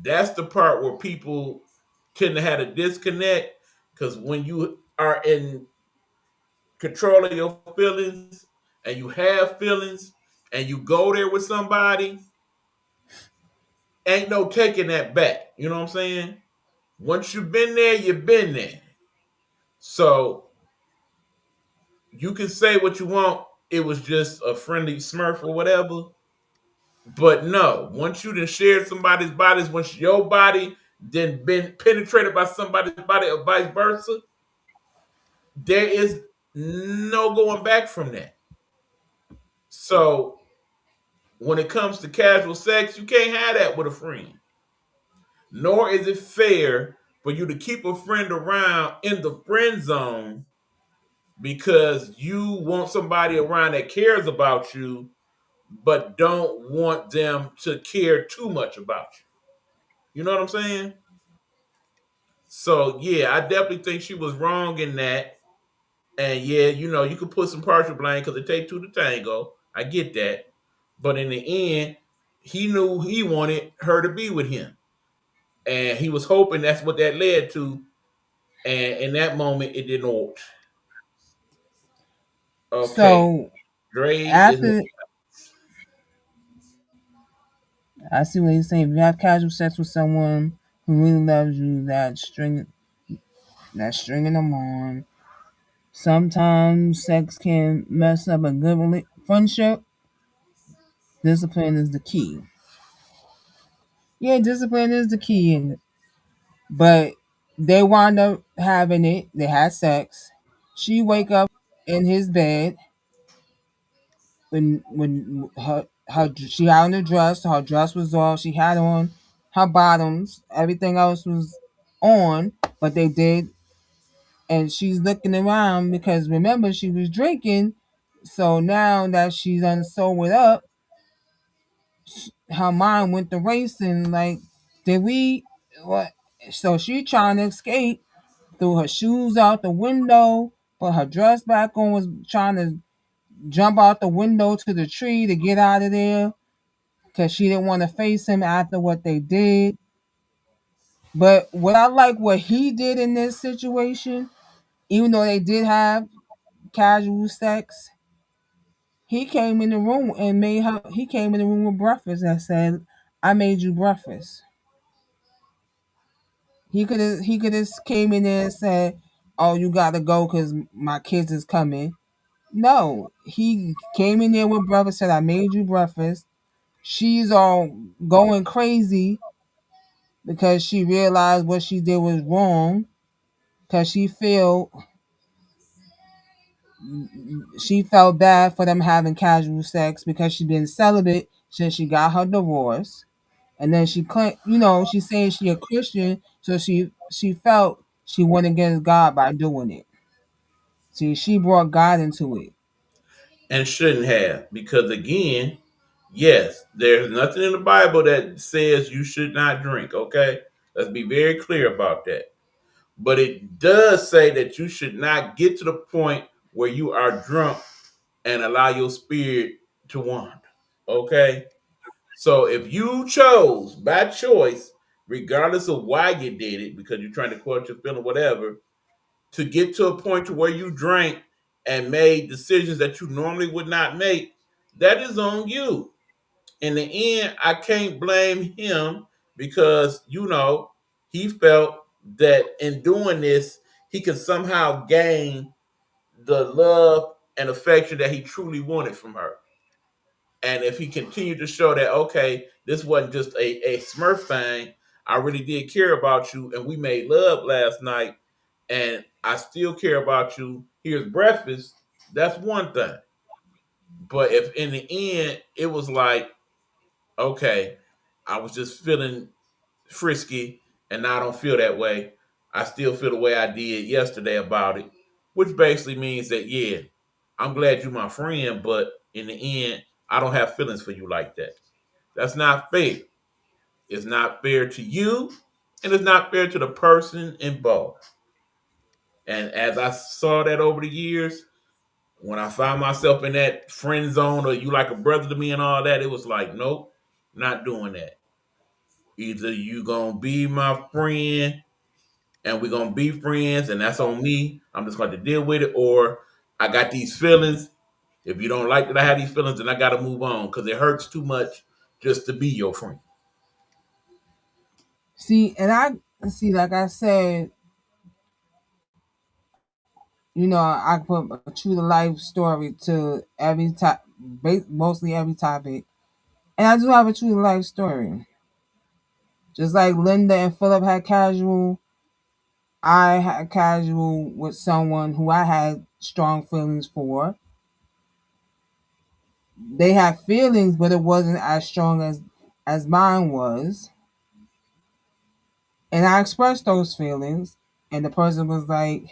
D: That's the part where people tend to have a disconnect, because when you are in control of your feelings and you have feelings and you go there with somebody, ain't no taking that back. You know what I'm saying? Once you've been there, you've been there. So you can say what you want. It was just a friendly smurf or whatever. But no, once you done shared somebody's bodies, once your body then been penetrated by somebody's body or vice versa, there is no going back from that. So when it comes to casual sex, you can't have that with a friend. Nor is it fair for you to keep a friend around in the friend zone because you want somebody around that cares about you, but don't want them to care too much about you. You know what I'm saying? So yeah, I definitely think she was wrong in that. And yeah, you could put some partial blame because it takes two to tango. I get that. But in the end, he knew he wanted her to be with him. And he was hoping that's what that led to. And in that moment, it didn't work. Okay.
B: So
D: Dre is
B: after I see what he's saying, if you have casual sex with someone who really loves you, that's stringing them on. Sometimes sex can mess up a good friendship. Discipline is the key. Yeah, discipline is the key. But they wound up having it. They had sex. She wake up in his bed when her she had on the dress. Her dress was off. She had on her bottoms. Everything else was on, but they did. And she's looking around because remember she was drinking. So now that she's unsobered up, her mind went to racing. Like, did we? What? So she trying to escape, threw her shoes out the window, put her dress back on, was trying to jump out the window to the tree to get out of there because she didn't want to face him after what they did. But what I like what he did in this situation, even though they did have casual sex, he came in the room and made her. He came in the room with breakfast and said, "I made you breakfast." He could have came in there and said, "Oh, you gotta go because my kids is coming." No, he came in there with breakfast, said, "I made you breakfast." She's all going crazy because she realized what she did was wrong. Because she felt bad for them having casual sex because she's been celibate since she got her divorce, and then she claimed, she's saying she a Christian, so she felt she went against God by doing it. See, she brought God into it.
D: and shouldn't have, because again, yes, there's nothing in the Bible that says you should not drink. Okay, let's be very clear about that. But it does say that you should not get to the point where you are drunk and allow your spirit to one. Okay? So if you chose by choice, regardless of why you did it, because you're trying to quench your feeling, whatever, to get to a point to where you drank and made decisions that you normally would not make, that is on you. In the end, I can't blame him because, he felt that in doing this, he could somehow gain the love and affection that he truly wanted from her. And if he continued to show that, okay, this wasn't just a Smurf thing, I really did care about you, and we made love last night, and I still care about you. Here's breakfast. That's one thing. But if in the end it was like, okay, I was just feeling frisky, and now I don't feel that way. I still feel the way I did yesterday about it, which basically means that, yeah, I'm glad you're my friend, but in the end, I don't have feelings for you like that. That's not fair. It's not fair to you, and it's not fair to the person involved. And as I saw that over the years, when I found myself in that friend zone or you like a brother to me and all that, it was like, nope, not doing that. Either you gonna be my friend and we're gonna be friends, and that's on me. I'm just going to deal with it, or I got these feelings. If you don't like that I have these feelings, then I got to move on because it hurts too much just to be your friend.
B: See, and I see, like I said, I put a true to life story to every top, mostly every topic, and I do have a true to life story. Just like Linda and Philip had casual, I had casual with someone who I had strong feelings for. They had feelings, but it wasn't as strong as mine was. And I expressed those feelings, and the person was like,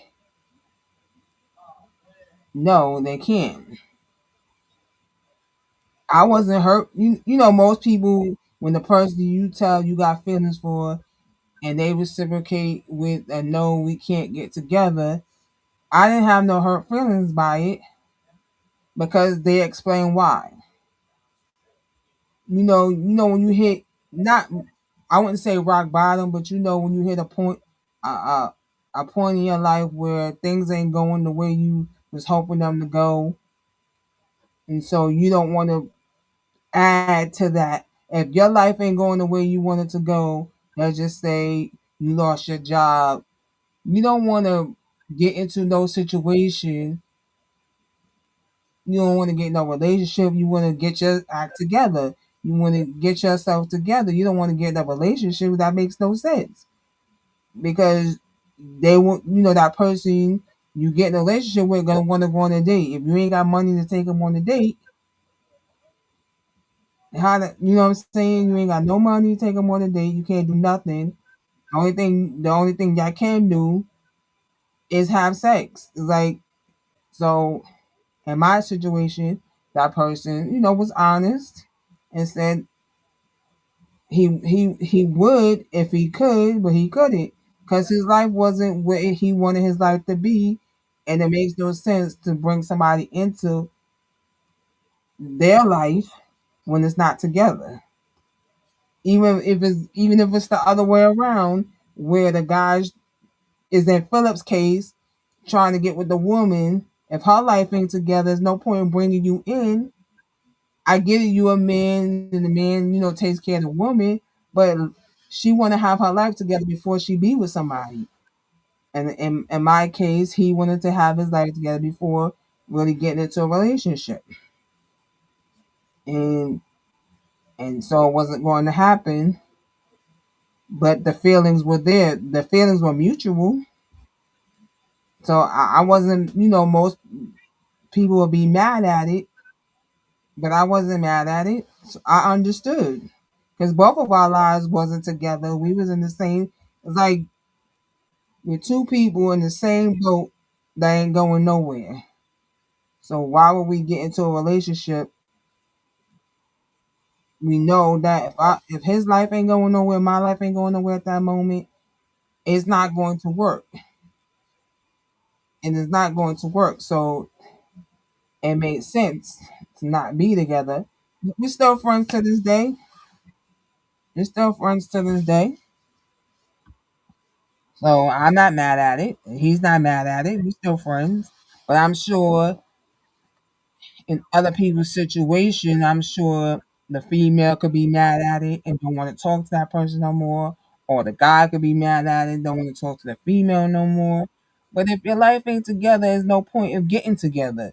B: "No, they can't." I wasn't hurt. Most people, when the person you tell you got feelings for, and they reciprocate with a no, we can't get together. I didn't have no hurt feelings by it because they explain why. When you hit, not, I wouldn't say rock bottom, but when you hit a point in your life where things ain't going the way you was hoping them to go, and so you don't want to add to that. If your life ain't going the way you want it to go, let's just say you lost your job, you don't want to get into no situation. You don't want to get no relationship. You want to get your act together. You want to get yourself together. You don't want to get in a relationship that makes no sense because they want, that person you get in a relationship with gonna want to go on a date. If you ain't got money to take them on a date, you know what I'm saying? You ain't got no money to take them on a date. You can't do nothing. The only thing y'all can do is have sex. It's like, so in my situation, that person, was honest and said he would if he could, but he couldn't because his life wasn't what he wanted his life to be, and it makes no sense to bring somebody into their life when it's not together. Even if it's the other way around, where the guy is in Philip's case trying to get with the woman. If her life ain't together, there's no point in bringing you in. I get it, you a man, and the man, takes care of the woman, but she want to have her life together before she be with somebody. And in my case, he wanted to have his life together before really getting into a relationship, and so it wasn't going to happen. But the feelings were there. The feelings were mutual. So I wasn't, most people would be mad at it, but I wasn't mad at it. So I understood because both of our lives wasn't together. We was in the same. It's like we're two people in the same boat that ain't going nowhere. So why would we get into a relationship? We know that if his life ain't going nowhere, my life ain't going nowhere at that moment. It's not going to work, and it's not going to work. So it made sense to not be together. We're still friends to this day. We're still friends to this day. So I'm not mad at it. He's not mad at it. We're still friends. But I'm sure in other people's situation, I'm sure the female could be mad at it and don't want to talk to that person no more. Or the guy could be mad at it and don't want to talk to the female no more. But if your life ain't together, there's no point of getting together.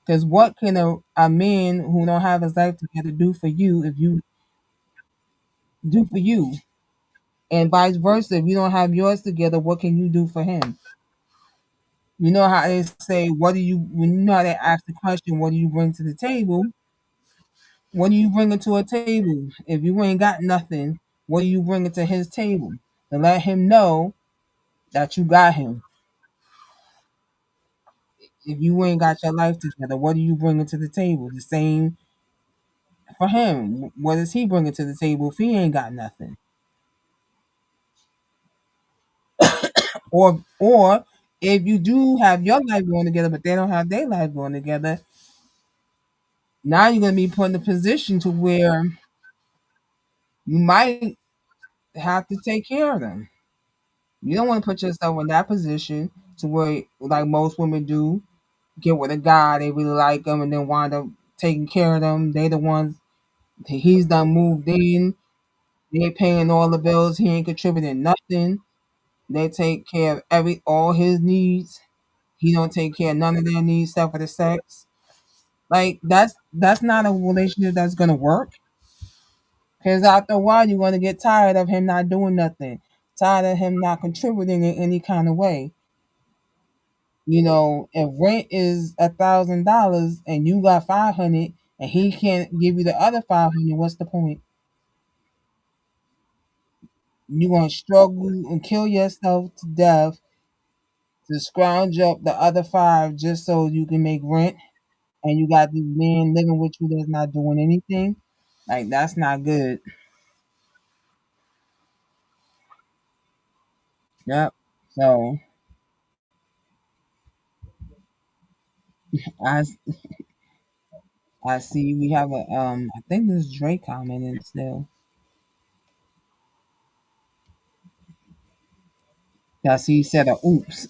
B: Because what can a man who don't have his life together do for you if you do for you? And vice versa, if you don't have yours together, what can you do for him? You know how they say, what do you, when you know how they ask the question, what do you bring to the table? What do you bring to a table? If you ain't got nothing, what do you bring to his table? To let him know that you got him. If you ain't got your life together, what do you bring to the table? The same for him. What is he bringing to the table if he ain't got nothing? Or if you do have your life going together, but they don't have their life going together, now you're gonna be put in a position to where you might have to take care of them. You don't want to put yourself in that position to where, like most women do, get with a guy they really like them and then wind up taking care of them. They the ones he's done moved in. They paying all the bills. He ain't contributing nothing. They take care of every all his needs. He don't take care of none of their needs except for the sex. Like that's not a relationship that's gonna work. Because after a while, you're gonna get tired of him not doing nothing, tired of him not contributing in any kind of way. You know, if rent is $1,000 and you got 500, and he can't give you the other 500, what's the point? You're gonna struggle and kill yourself to death to scrounge up the other five just so you can make rent, and you got this man living with you that's not doing anything. Like that's not good. Yep. So I I see we have a I think this is Drake commenting still. I see he said a oops.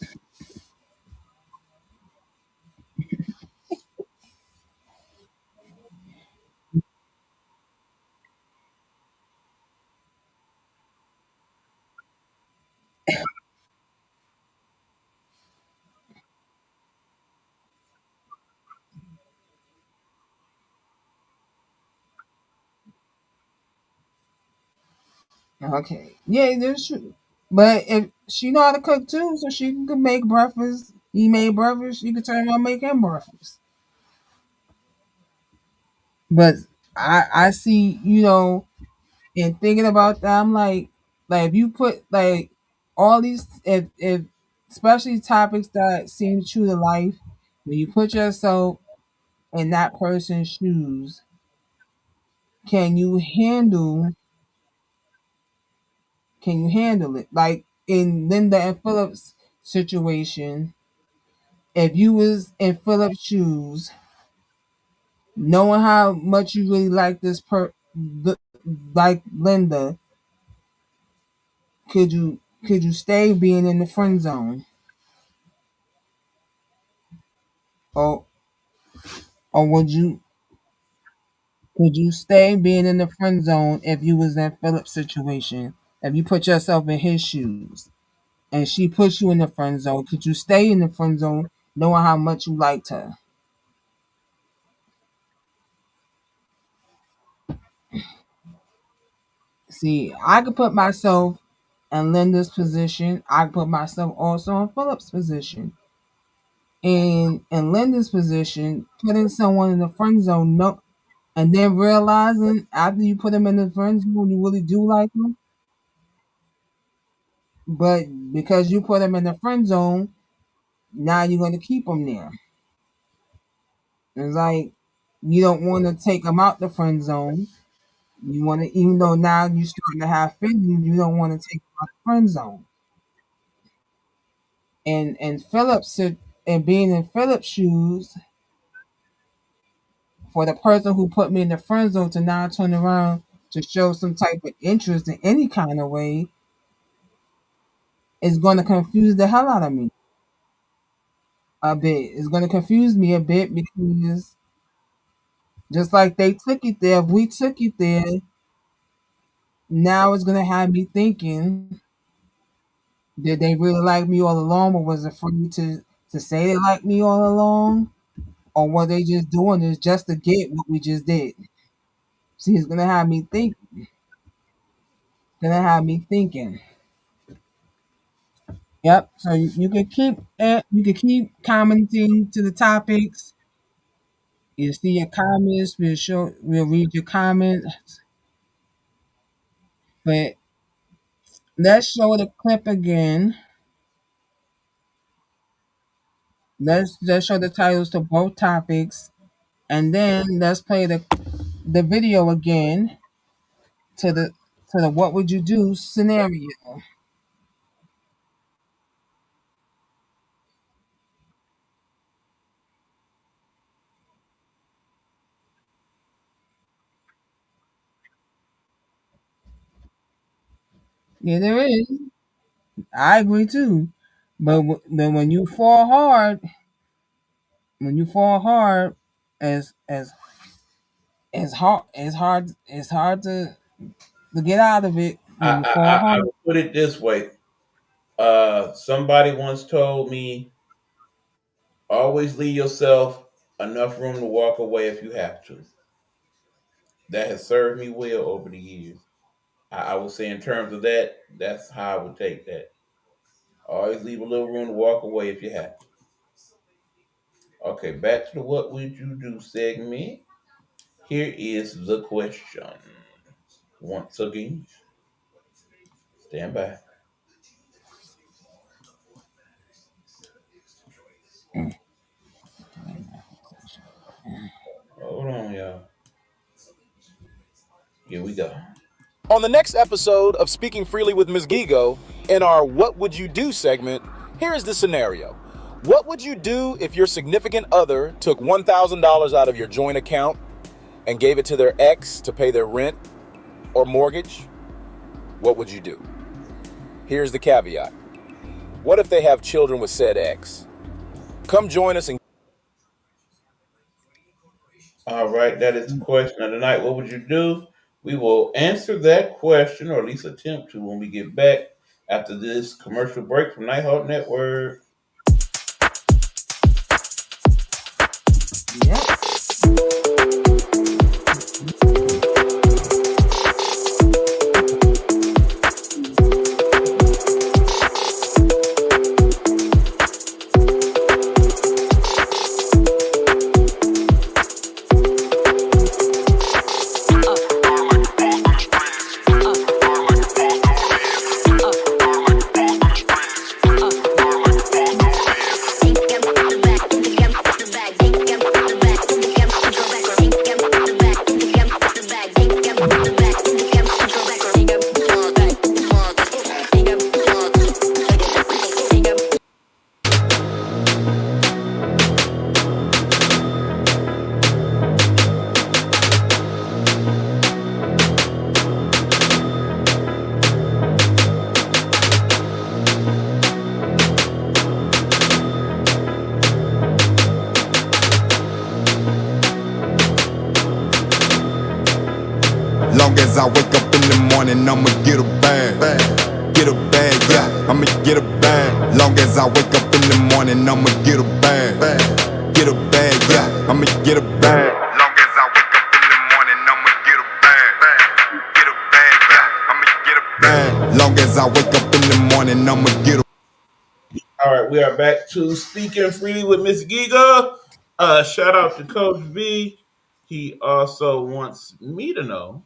B: Okay. Yeah, that's true. But if she know how to cook too, so she can make breakfast. He made breakfast, she could turn around and make him breakfast. But I see, and thinking about that, I'm like if you put like all these if especially topics that seem true to life, when you put yourself in that person's shoes, can you handle it? Like in Linda and Philip's situation, if you was in Philip's shoes, knowing how much you really like like Linda, could you stay being in the friend zone, or or would you stay being in the friend zone if you was in Philip's situation? If you put yourself in his shoes and she puts you in the friend zone, could you stay in the friend zone knowing how much you liked her? See, I could put myself in Linda's position. I could put myself also in Philip's position. In Linda's position, putting someone in the friend zone, no, and then realizing after you put them in the friend zone, you really do like them, but because you put them in the friend zone, now you're going to keep them there. It's like you don't want to take them out the friend zone. You want to, even though now you're starting to have feelings, you don't want to take them out the friend zone. And Phillips and being in Phillips' shoes, for the person who put me in the friend zone to now turn around to show some type of interest in any kind of way is going to confuse the hell out of me a bit. It's going to confuse me a bit because just like they took it there, if we took it there, now it's going to have me thinking, did they really like me all along, or was it free to say they like me all along? Or were they just doing this just to get what we just did? See, it's gonna have me think. Gonna have me thinking. Yep. So you can keep you can keep commenting to the topics. You see your comments. We'll read your comments. But let's show the clip again. Let's show the titles to both topics, and then let's play the video again to the what would you do scenario. Yeah, there is. I agree too. But then when you fall hard, as it's hard to get out of it when you fall
D: I
B: hard.
D: would put it this way. Somebody once told me, always leave yourself enough room to walk away if you have to. That has served me well over the years. I would say in terms of that, that's how I would take that. Always leave a little room to walk away if you have to. Okay, back to the what would you do segment. Here is the question. Once again, stand by. Hold on, y'all. Here we go.
C: On the next episode of Speaking Freely with Msgigo, in our What Would You Do segment, here is the scenario. What would you do if your significant other took $1,000 out of your joint account and gave it to their ex to pay their rent or mortgage? What would you do? Here's the caveat. What if they have children with said ex? Come join us and
D: All right, that is the question of the night. What would you do? We will answer that question, or at least attempt to, when we get back after this commercial break from Nighthawk Network.
B: Yep.
H: Long as I wake up in the morning, I'ma get a bag. Get a bag, yeah, I'ma get a bag. Long as I wake up in the morning, I'ma get a bag. Get a bag, yeah, I'ma get a bag. Long as I wake up in the morning, I'ma get a bag. Get a bag, yeah, I'ma get a bag. Long as I wake up in the morning, I'ma get a.
D: All right, we are back to Speaking Freely with Msgigo. Shout out to Coach V. He also wants me to know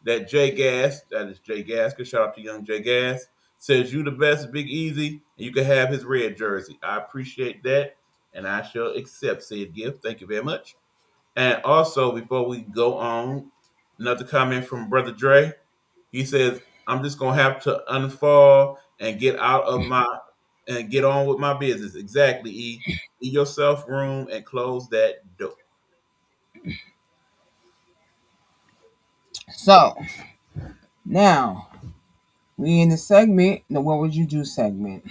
D: that Jay Gas, that is Jay Gasker, shout out to young Jay Gas, says you the best, Big Easy, and you can have his red jersey. I appreciate that, and I shall accept said gift. Thank you very much. And also, before we go on, another comment from Brother Dre. He says, I'm just gonna have to unfall and get out of my and get on with my business. Exactly, E. Leave yourself room and close that door.
B: So now we in the segment, the what would you do segment.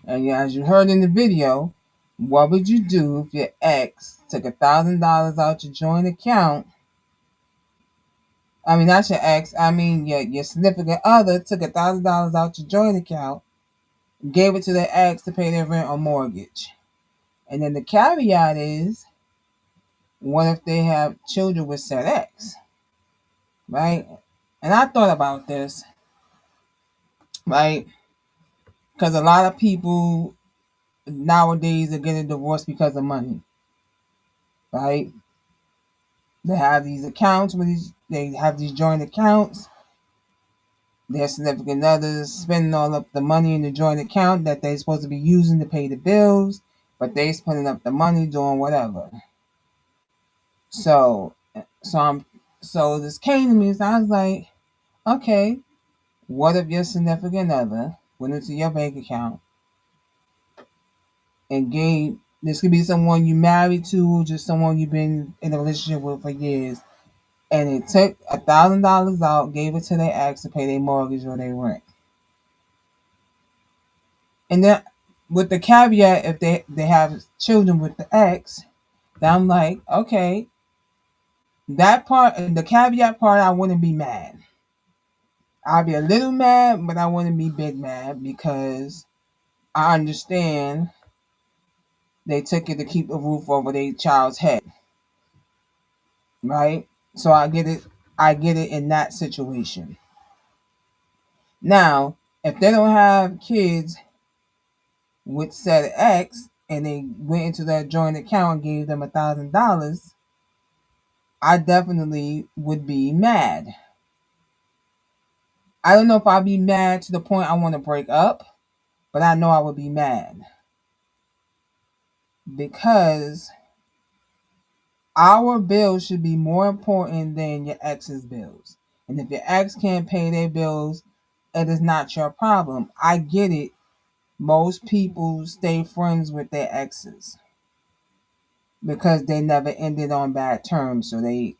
B: And as you heard in the video, what would you do if your ex took $1,000 out your joint account? I mean, not your ex. I mean, your significant other took $1,000 out your joint account, gave it to their ex to pay their rent or mortgage. And then the caveat is, what if they have children with said ex, right? And I thought about this, right? Because a lot of people nowadays are getting divorced because of money, right? They have these accounts with they have these joint accounts. Their significant others spending all up the money in the joint account that they're supposed to be using to pay the bills, but they spending up the money doing whatever. So, so I'm, so this came to me, so I was like, okay, what if your significant other went into your bank account and gave, this could be someone you married to, just someone you've been in a relationship with for years, and they took $1,000 out, gave it to their ex to pay their mortgage or their rent. And then with the caveat, if they have children with the ex, then I'm like, okay, that part, the caveat part, I wouldn't be mad. I'd be a little mad, but I wouldn't be big mad because I understand they took it to keep a roof over their child's head, right? So I get it. I get it in that situation. Now, if they don't have kids with said ex and they went into that joint account and gave them $1,000, I definitely would be mad. I don't know if I'd be mad to the point I want to break up, but I know I would be mad because our bills should be more important than your ex's bills. And if your ex can't pay their bills, it is not your problem. I get it. Most people stay friends with their exes because they never ended on bad terms, so they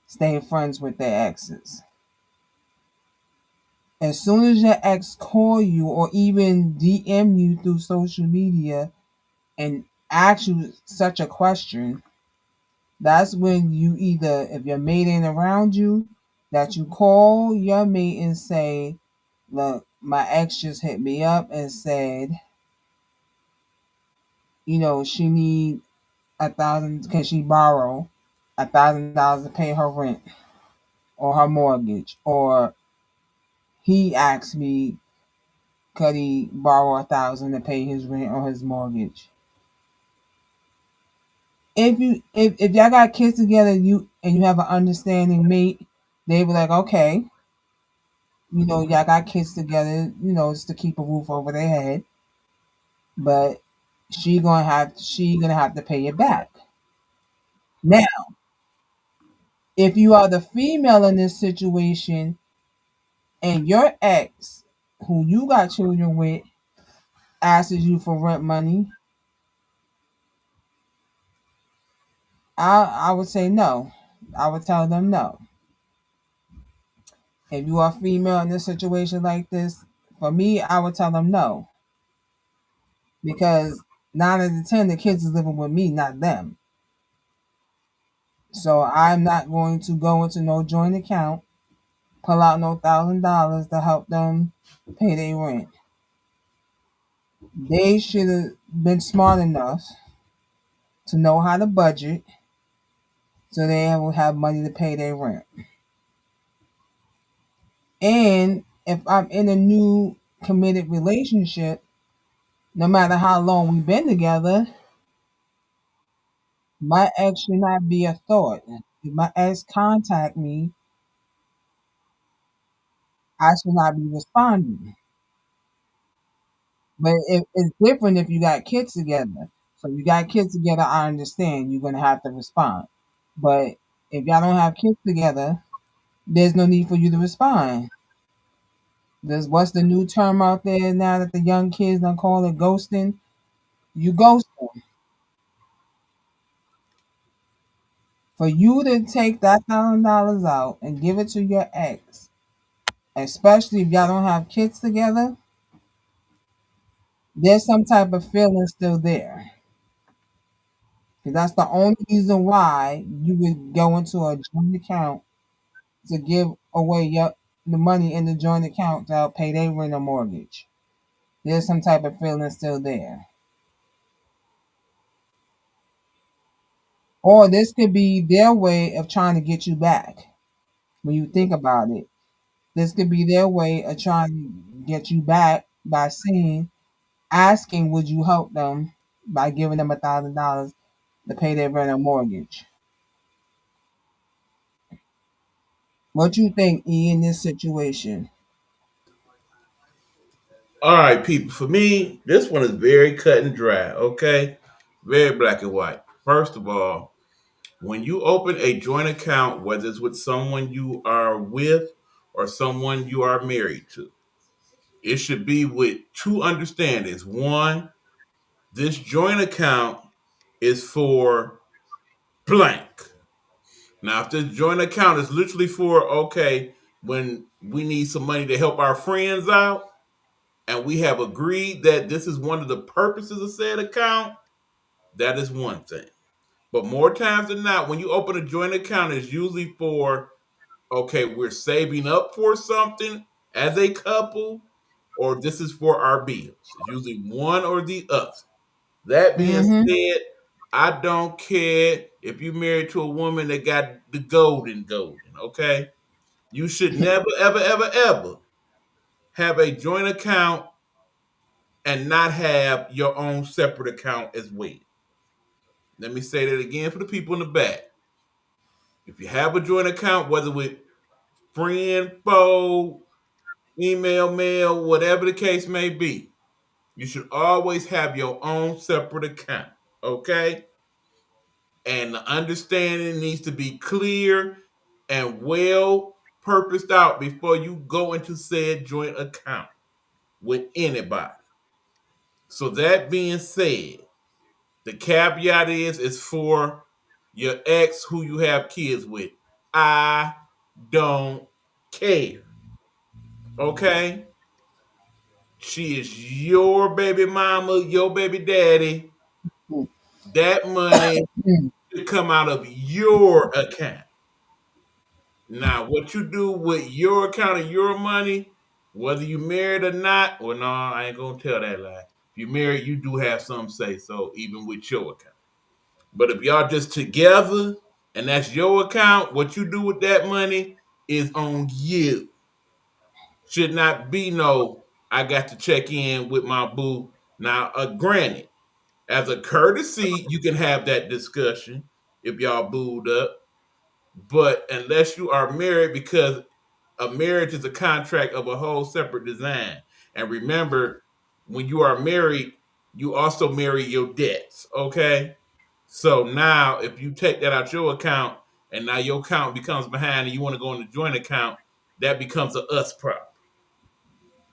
B: stay friends with their exes. As soon as your ex call you or even DM you through social media and ask you such a question, that's when you either, if your mate ain't around you, that you call your mate and say, look, my ex just hit me up and said, she need 1,000, can she borrow $1,000 to pay her rent or her mortgage? Or he asked me, could he borrow 1,000 to pay his rent or his mortgage? If y'all got kids together, you have an understanding mate, they be like, okay, y'all got kids together, just to keep a roof over their head, but she gonna have to pay it back. Now, if you are the female in this situation and your ex, who you got children with, asks you for rent money, I would say no. I would tell them no. If you are female in a situation like this, for me, I would tell them no. Because 9 out of 10, the kids is living with me, not them. So I'm not going to go into no joint account, pull out no $1,000 to help them pay their rent. They should have been smart enough to know how to budget so they will have money to pay their rent. And if I'm in a new committed relationship, no matter how long we've been together, my ex should not be a thought. If my ex contact me, I should not be responding. But it's different if you got kids together. So you got kids together, I understand you're gonna have to respond. But if y'all don't have kids together, there's no need for you to respond. There's what's the new term out there now that the young kids don't call it ghosting? You ghost them. For you to take that $1,000 out and give it to your ex, especially if y'all don't have kids together, there's some type of feeling still there. Because that's the only reason why you would go into a joint account to give away the money in the joint account to help pay their rent or mortgage. There's some type of feeling still there. Or this could be their way of trying to get you back. When you think about it, this could be their way of trying to get you back by asking, would you help them by giving them $1,000 to pay their rent or mortgage? What you think, E, in this situation?
D: All right, people. For me, this one is very cut and dry. Okay, very black and white. First of all, when you open a joint account, whether it's with someone you are with or someone you are married to, it should be with two understandings. One, this joint account is for blank. Now, if this joint account is literally for, okay, when we need some money to help our friends out, and we have agreed that this is one of the purposes of said account, that is one thing. But more times than not, when you open a joint account, it's usually for, okay, we're saving up for something as a couple, or this is for our bills. It's usually one or the other. That being
B: Mm-hmm.
D: said, I don't care if you're married to a woman that got the golden, okay? You should never, ever, ever, ever have a joint account and not have your own separate account as well. Let me say that again for the people in the back. If you have a joint account, whether with friend, foe, email, mail, whatever the case may be, you should always have your own separate account, okay? And the understanding needs to be clear and well purposed out before you go into said joint account with anybody. So that being said, the caveat is for your ex who you have kids with. I don't care. Okay? She is your baby mama, your baby daddy. That money should come out of your account. Now, what you do with your account of your money, whether you married or not, well, no, I ain't gonna tell that lie. If you married, you do have some say so, even with your account. But if y'all just together and that's your account, what you do with that money is on you. Should not be no, I got to check in with my boo. Now, granted, as a courtesy, you can have that discussion if y'all booed up. But unless you are married, because a marriage is a contract of a whole separate design. And remember, when you are married, you also marry your debts. Okay. So now, if you take that out your account and now your account becomes behind and you want to go in the joint account, that becomes a us problem.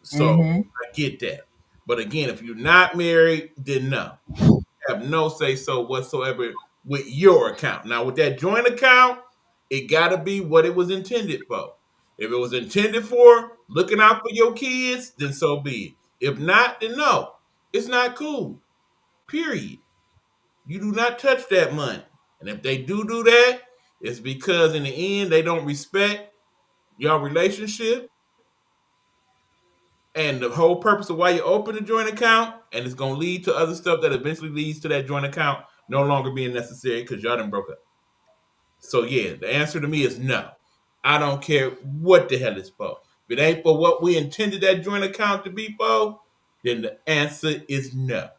D: So
B: Mm-hmm.
D: I get that. But again, if you're not married, then no. Have no say so whatsoever with your account. Now, with that joint account, it got to be what it was intended for. If it was intended for looking out for your kids, then so be it. If not, then no. It's not cool. Period. You do not touch that money. And if they do that, it's because in the end they don't respect your relationship and the whole purpose of why you open a joint account, and it's gonna lead to other stuff that eventually leads to that joint account no longer being necessary because y'all done broke up. So yeah, the answer to me is no. I don't care what the hell it's for. If it ain't for what we intended that joint account to be for, then the answer is no.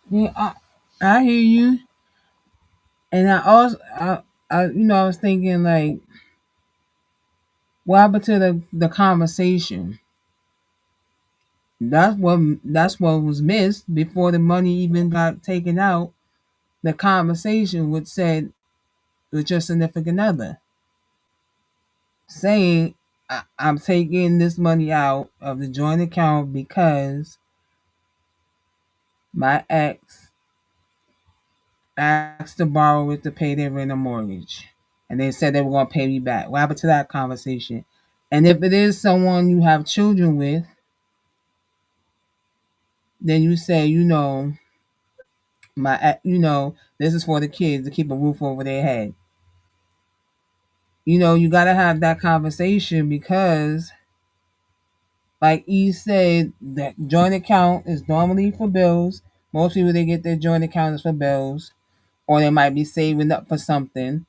B: Yeah, I hear you. And I also, I was thinking like, what happened to the conversation? That's what was missed before the money even got taken out. The conversation would said with your significant other, saying, I'm taking this money out of the joint account because my ex asked the borrower to pay their rent or mortgage, and they said they were going to pay me back. What happened to that conversation? And if it is someone you have children with, then you say, this is for the kids to keep a roof over their head. You got to have that conversation because, like E said, that joint account is normally for bills. Most people they get their joint account is for bills, or they might be saving up for something.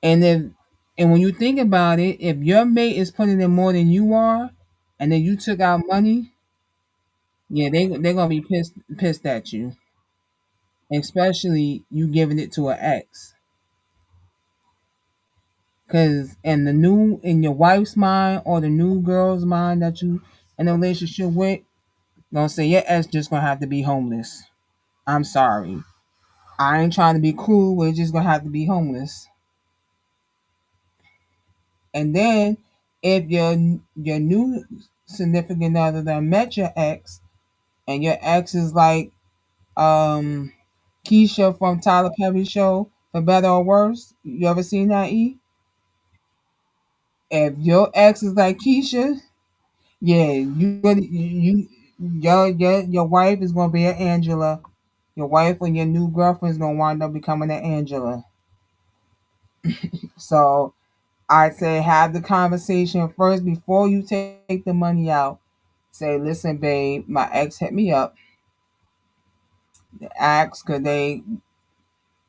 B: And when you think about it, if your mate is putting in more than you are, and then you took out money, yeah, they're gonna be pissed at you, especially you giving it to an ex. Cause in your wife's mind or the new girl's mind that you in a relationship with, gonna say your ex just gonna have to be homeless. I'm sorry. I ain't trying to be cruel, we're just gonna have to be homeless. And then if your new significant other that met your ex and your ex is like um Keisha from Tyler Perry show, For Better or Worse. You ever seen that, E? If your ex is like Keisha, yeah, your wife is gonna be an Angela. Your wife and your new girlfriend is gonna wind up becoming an Angela. So I'd say have the conversation first before you take the money out. Say, listen, babe, my ex hit me up. Ask could they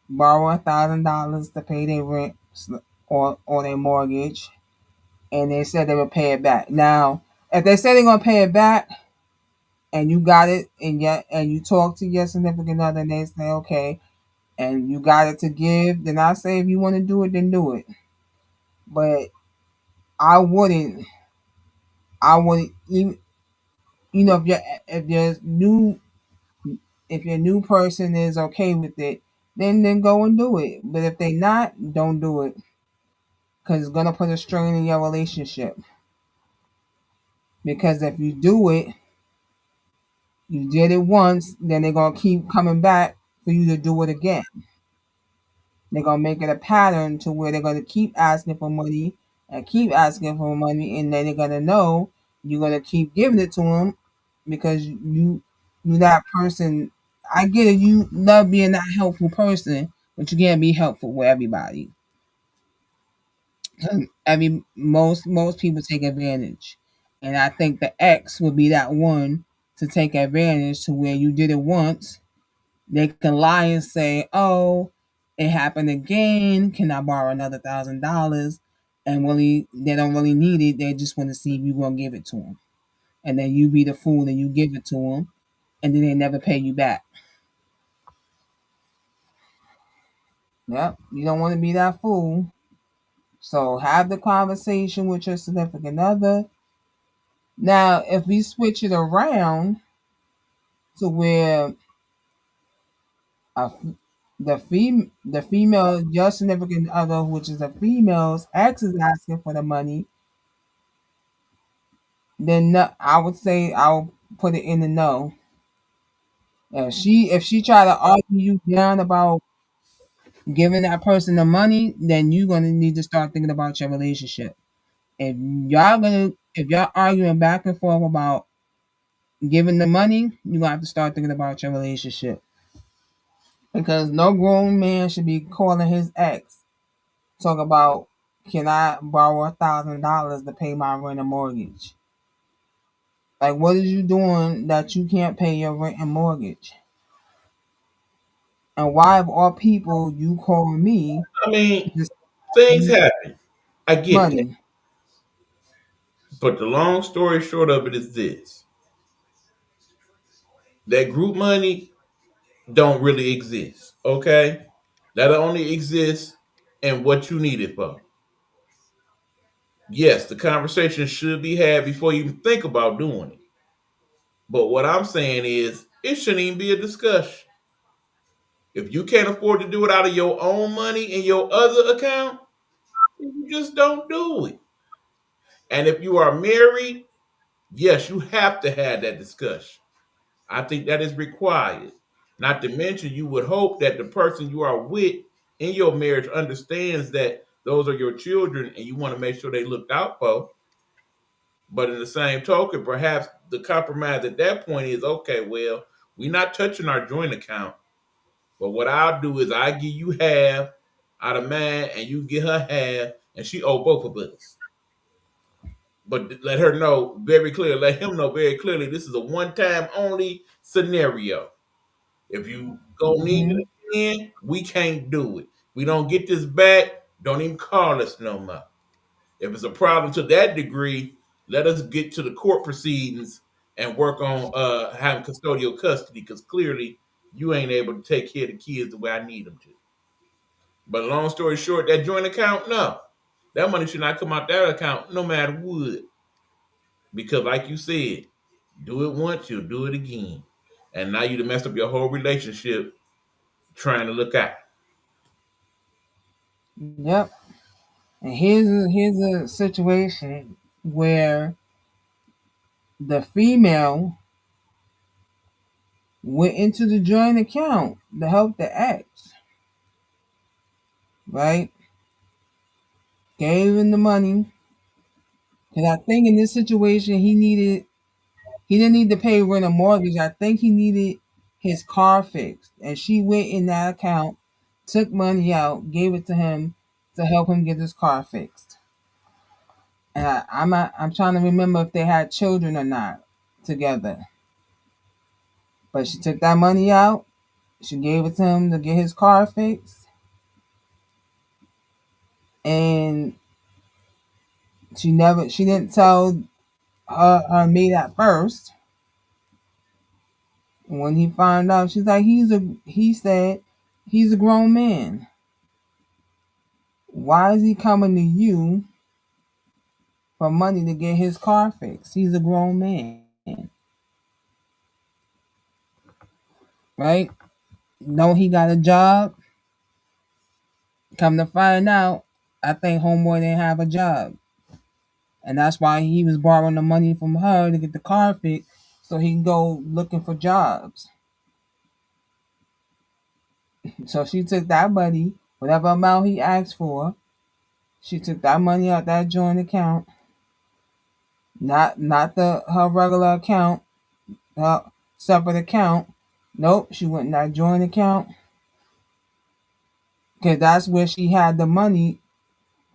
B: borrow $1,000 to pay their rent or their mortgage, and they said they would pay it back. Now, if they say they're gonna pay it back, and you got it, and you talk to your significant other, and they say okay, and you got it to give, then I say if you want to do it, then do it. But I wouldn't. I wouldn't even. If your new person is okay with it, then go and do it. But if they not, don't do it because it's gonna put a strain in your relationship. Because if you do it, you did it once, then they're gonna keep coming back for you to do it again. They're gonna make it a pattern to where they're gonna keep asking for money and keep asking for money, and then they're gonna know you're gonna keep giving it to them because you that person. I get it. You love being that helpful person, but you can't be helpful with everybody. Most people take advantage, and I think the ex would be that one to take advantage to where you did it once. They can lie and say, "Oh, it happened again. Can I borrow another $1,000?" And really, they don't really need it. They just want to see if you gonna give it to them, and then you be the fool and you give it to them, and then they never pay you back. Yep, you don't want to be that fool. So have the conversation with your significant other. Now, if we switch it around to where a, the female your significant other, which is a female's ex, is asking for the money, then no, I would say I'll put it in the no. If she try to argue you down about giving that person the money, then you're gonna need to start thinking about your relationship. If y'all arguing back and forth about giving the money, you're gonna have to start thinking about your relationship. Because no grown man should be calling his ex talk about can I borrow $1,000 to pay my rent and mortgage? Like what is you doing that you can't pay your rent and mortgage? And why of all people you calling me
D: I mean,
B: this
D: things happen. I get that.
B: money?
D: But the long story short of it is this: that group money don't really exist. Okay, that only exists in what you need it for. Yes, the conversation should be had before you even think about doing it. But what I'm saying is, it shouldn't even be a discussion. If you can't afford to do it out of your own money in your other account, you just don't do it. And if you are married, yes, you have to have that discussion. I think that is required. Not to mention, you would hope that the person you are with in your marriage understands that those are your children and you want to make sure they looked out for. But in the same token, perhaps the compromise at that point is okay, well, we're not touching our joint account. But what I'll do is I give you half out of mine and you get her half, and she owe both of us. But let her know very clearly, let him know very clearly this is a one-time only scenario. If you go need
B: Hmm.
D: it again, we can't do it. We don't get this back, don't even call us no more. If it's a problem to that degree, let us get to the court proceedings and work on having custodial custody because clearly you ain't able to take care of the kids the way I need them to. But long story short, that joint account, no. That money should not come out that account no matter what. Because like you said, do it once, you'll do it again. And now you done messed up your whole relationship trying to look out.
B: Yep. And here's a situation where the female went into the joint account to help the ex, right? Gave him the money. Because I think in this situation he didn't need to pay rent or mortgage. I think he needed his car fixed. And she went in that account, took money out, gave it to him to help him get his car fixed. And I'm trying to remember if they had children or not together. But she took that money out. She gave it to him to get his car fixed. And she didn't tell her maid at first. When he found out, she's like, he said he's a grown man. Why is he coming to you for money to get his car fixed? He's a grown man, right? No, he got a job. Come to find out, I think homeboy didn't have a job. And that's why he was borrowing the money from her to get the car fixed so he can go looking for jobs. So she took that money, whatever amount he asked for, she took that money out that joint account, not the her regular account, her separate account. Nope, she went in that joint account because that's where she had the money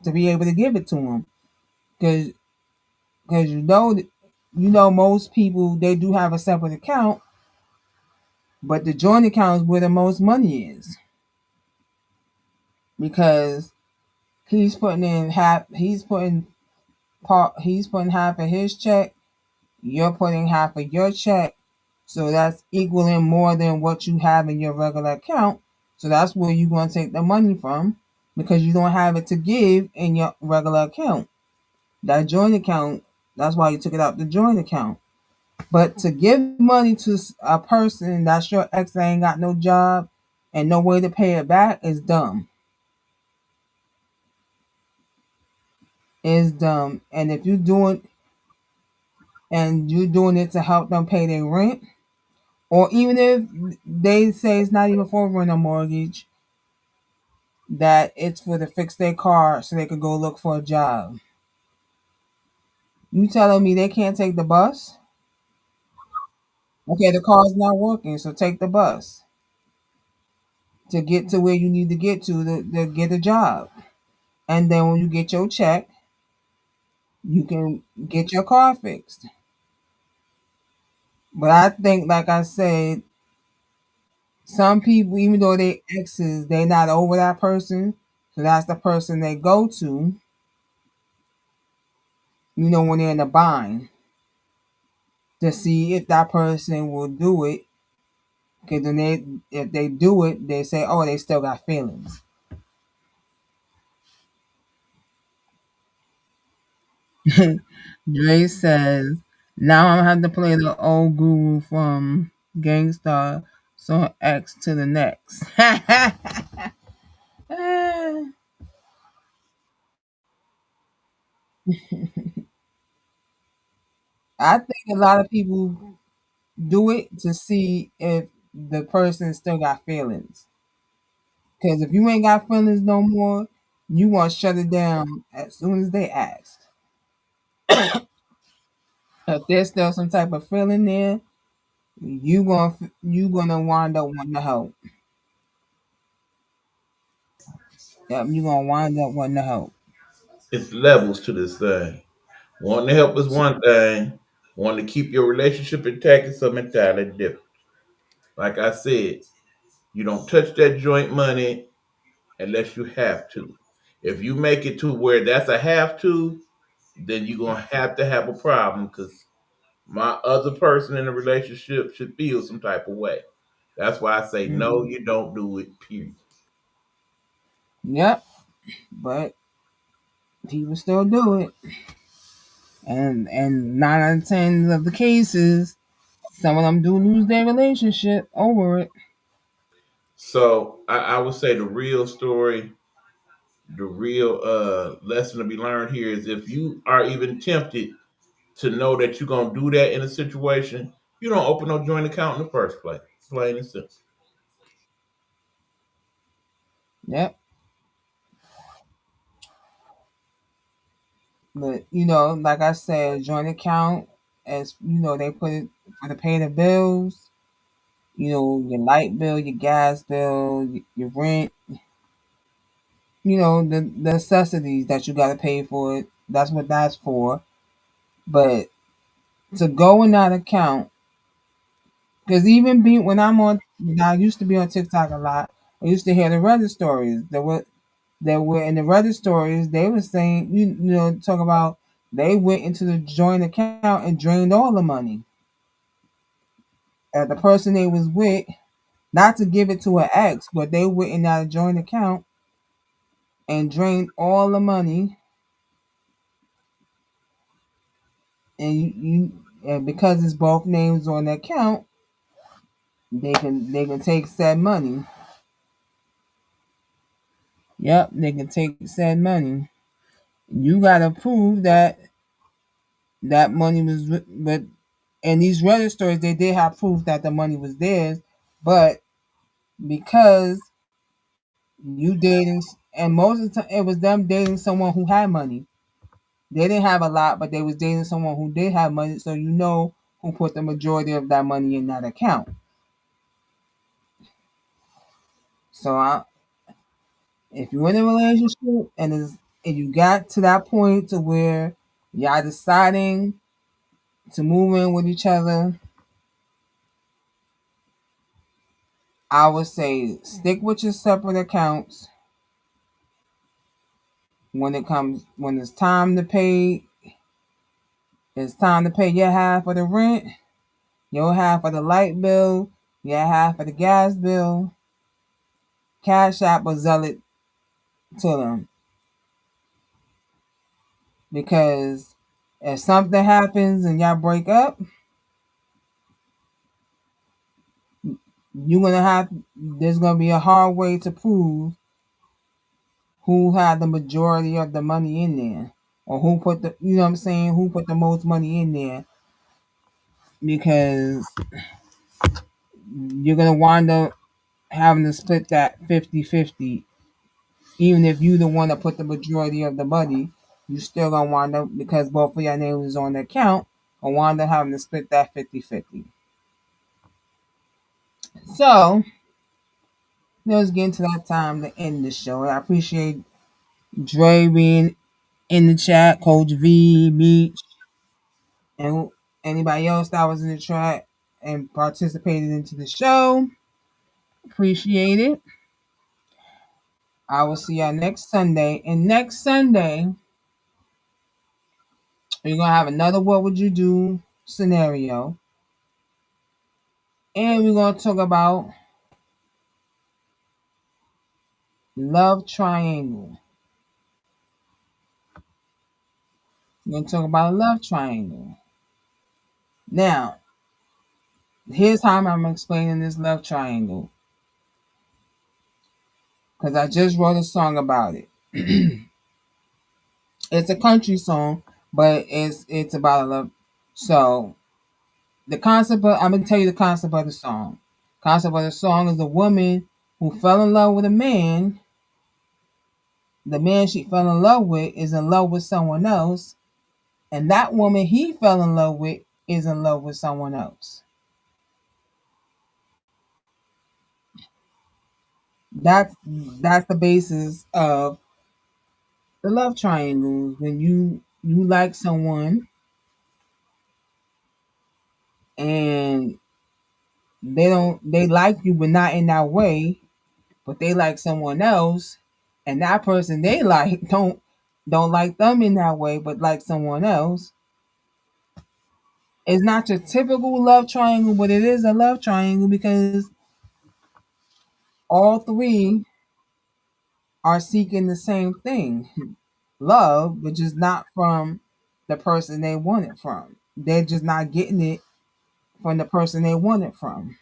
B: to be able to give it to him. Because most people they do have a separate account, but the joint account is where the most money is because he's putting in half. He's putting half of his check. You're putting half of your check. So that's equaling more than what you have in your regular account. So that's where you're going to take the money from because you don't have it to give in your regular account. That joint account, that's why you took it out the joint account. But to give money to a person that's your ex that ain't got no job and no way to pay it back is dumb. Is dumb. And if you're doing it to help them pay their rent, or even if they say it's not even for rent or mortgage, that it's for to fix their car so they could go look for a job. You telling me they can't take the bus? Okay, the car's not working, so take the bus to get to where you need to get to get a job. And then when you get your check, you can get your car fixed. But I think, like I said, some people, even though they exes, they not over that person. So that's the person they go to, when they're in a bind to see if that person will do it. Because then if they do it, they say, oh, they still got feelings. Dre says, now I'm having to play the old guru from Gangstar, so X to the next. I think a lot of people do it to see if the person still got feelings. Because if you ain't got feelings no more, you want to shut it down as soon as they ask. If there's still some type of feeling there, you gonna wind up wanting to help. Yep, you gonna wind up wanting to help.
D: It's levels to this thing. Wanting to help is one thing. Wanting to keep your relationship intact is something entirely different. Like I said, you don't touch that joint money unless you have to. If you make it to where that's a have to, then you're gonna have a problem because my other person in the relationship should feel some type of way. That's why I say no,
B: Hmm.
D: you don't do it. Period.
B: Yep, but people still do it, and 9 out of 10 of the cases, some of them do lose their relationship over it.
D: So I would say the real story, the real lesson to be learned here is if you are even tempted to know that you're gonna do that in a situation, you don't open no joint account in the first place. Plain and simple.
B: Yep, but like I said, joint account, as they put it for to pay the bills. Your light bill, your gas bill, your rent. The necessities that you got to pay for it. That's what that's for. But to go in that account, because even when I used to be on TikTok a lot, I used to hear the Reddit stories. There were in the Reddit stories, they were saying, talk about they went into the joint account and drained all the money. The person they was with, not to give it to an ex, but they went in that joint account and drained all the money, and and because it's both names on the account, they can take said money. Yep, they can take said money. You gotta prove that that money was, but in these Reddit stories, they did have proof that the money was theirs, but because you dating, and most of the time it was them dating someone who had money. They didn't have a lot, but they was dating someone who did have money, so who put the majority of that money in that account. So if you're in a relationship and you got to that point to where y'all deciding to move in with each other, I would say stick with your separate accounts when it's time to pay your half of the rent, your half of the light bill, your half of the gas bill. Cash App or Zell it to them, because if something happens and y'all break up, you're gonna have there's gonna be a hard way to prove who had the majority of the money in there, or who put the you know what I'm saying, who put the most money in there, because you're gonna wind up having to split that 50-50. Even if you the one that put the majority of the money, you still gonna wind up, because both of your names is on the account, gonna wind up having to split that 50-50. So let's get into that time to end the show. I appreciate Dre being in the chat, Coach V, Beach, and anybody else that was in the chat and participated into the show. Appreciate it. I will see y'all next Sunday. And next Sunday, we're gonna have another What Would You Do scenario. And we're gonna talk about love triangle. We're gonna talk about a love triangle. Now, here's how I'm explaining this love triangle, because I just wrote a song about it. It's a country song, but it's about a love. So I'm gonna tell you the concept of the song. Concept of the song is a woman who fell in love with a man. The man she fell in love with is in love with someone else, and that woman he fell in love with is in love with someone else. That's the basis of the love triangles. When you like someone and they like you but not in that way, but they like someone else, and that person they like don't like them in that way but like someone else. It's not your typical love triangle, but it is a love triangle because all three are seeking the same thing, love, but just not from the person they want it from. They're just not getting it from the person they want it from.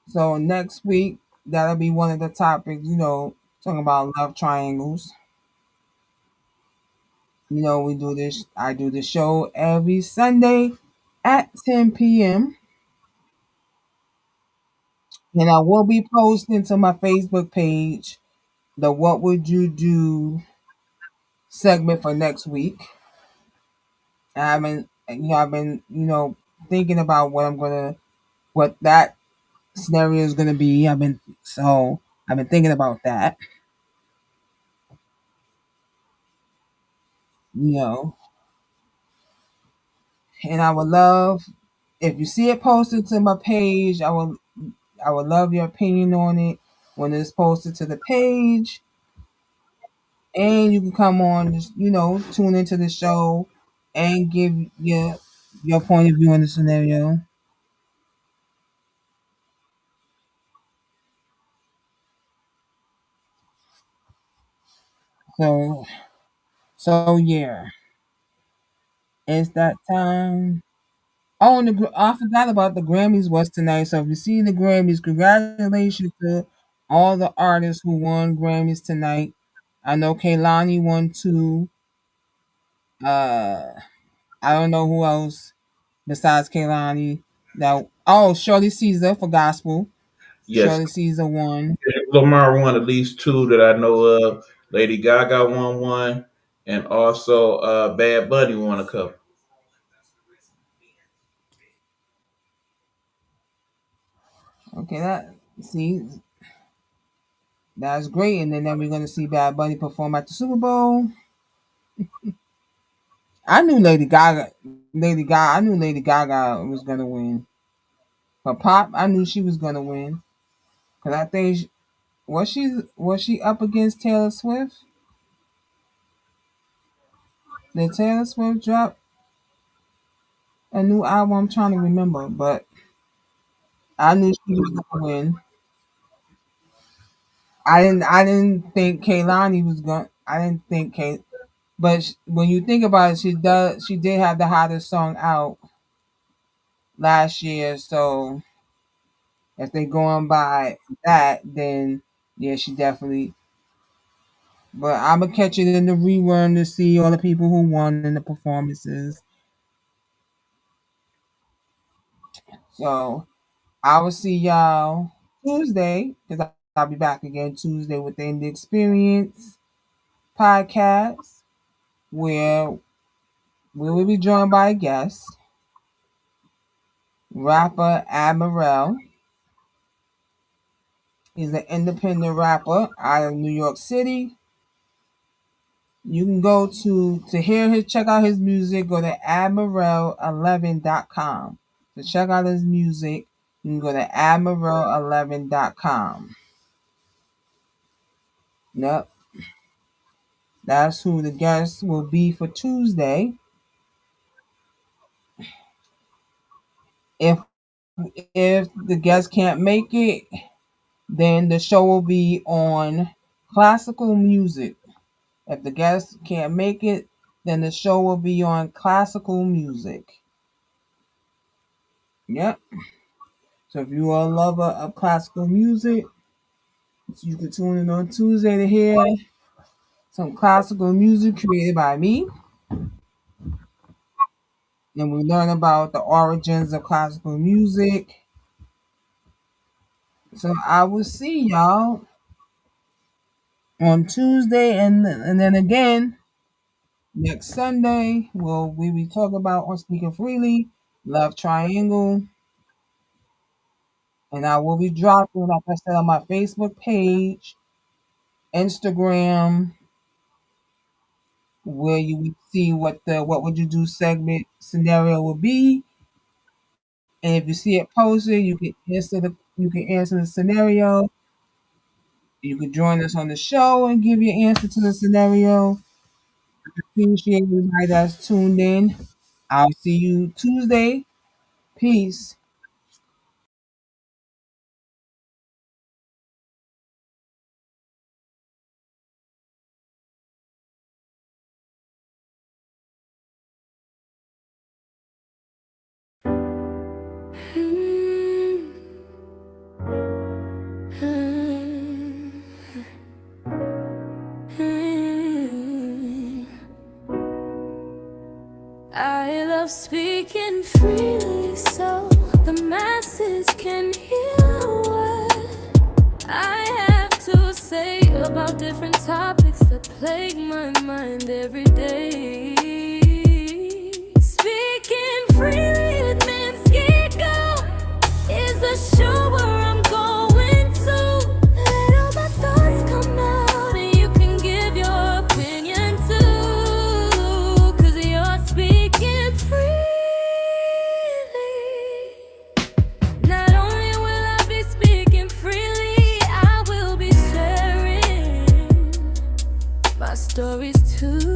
B: So next week, that'll be one of the topics, talking about love triangles. We do this, I do the show every Sunday at 10 p.m. And I will be posting to my Facebook page the What Would You Do segment for next week. I've been, thinking about what that scenario is gonna be. I've been thinking about that. You know, and I would love if you see it posted to my page. I would love your opinion on it when it's posted to the page, and you can come on, just tune into the show and give your point of view on the scenario. So yeah, it's that time. Oh, and I forgot about the Grammys was tonight. So if you see the Grammys, congratulations to all the artists who won Grammys tonight. I know Kaylani won two. Uh, I don't know who else besides Kaylani. Shirley Caesar for gospel.
D: Yes,
B: Shirley Caesar won.
D: Lamar won at least two that I know of. Lady Gaga won one, and also Bad Bunny won a couple.
B: Okay, that's great. And then we're gonna see Bad Bunny perform at the Super Bowl. I knew Lady Gaga was gonna win. For pop, I knew she was gonna win because I think was she up against Taylor Swift? Did Taylor Swift drop a new album? I'm trying to remember, but I knew she was gonna win. I didn't think Kaylani was going. I didn't think Kay. But when you think about it, she did have the hottest song out last year. So if they going by that, then yeah, she definitely. But I'm gonna catch it in the rerun to see all the people who won in the performances. So I will see y'all Tuesday because I'll be back again Tuesday within the Experience podcast where we will be joined by a guest, rapper Admiral. He's an independent rapper out of New York City. You can go to hear his check out his music, go to admiral11.com. To check out his music, you can go to admiral11.com. Yep, that's who the guest will be for Tuesday. If if the guest can't make it, then the show will be on classical music. If the guest can't make it, then the show will be on classical music. Yep. So if you are a lover of classical music, you can tune in on Tuesday to hear some classical music created by me. And we learn about the origins of classical music So I will see y'all on Tuesday, and then again next Sunday. We be talking about on Speaking Freely, Love Triangle, and I will be dropping, like I said, on my Facebook page, Instagram, where you would see what the "What Would You Do" segment scenario will be. And if you see it posted, you can answer the scenario. You can join us on the show and give your answer to the scenario. Appreciate everybody that's tuned in. I'll see you Tuesday. Peace.
G: I love speaking freely so the masses can hear what I have to say about different topics that plague my mind every day. Speaking freely with Msgigo is a show where I'm going to let all my thoughts come out, and you can give your opinion too, 'cause you're speaking freely. Not only will I be speaking freely, I will be sharing my stories too.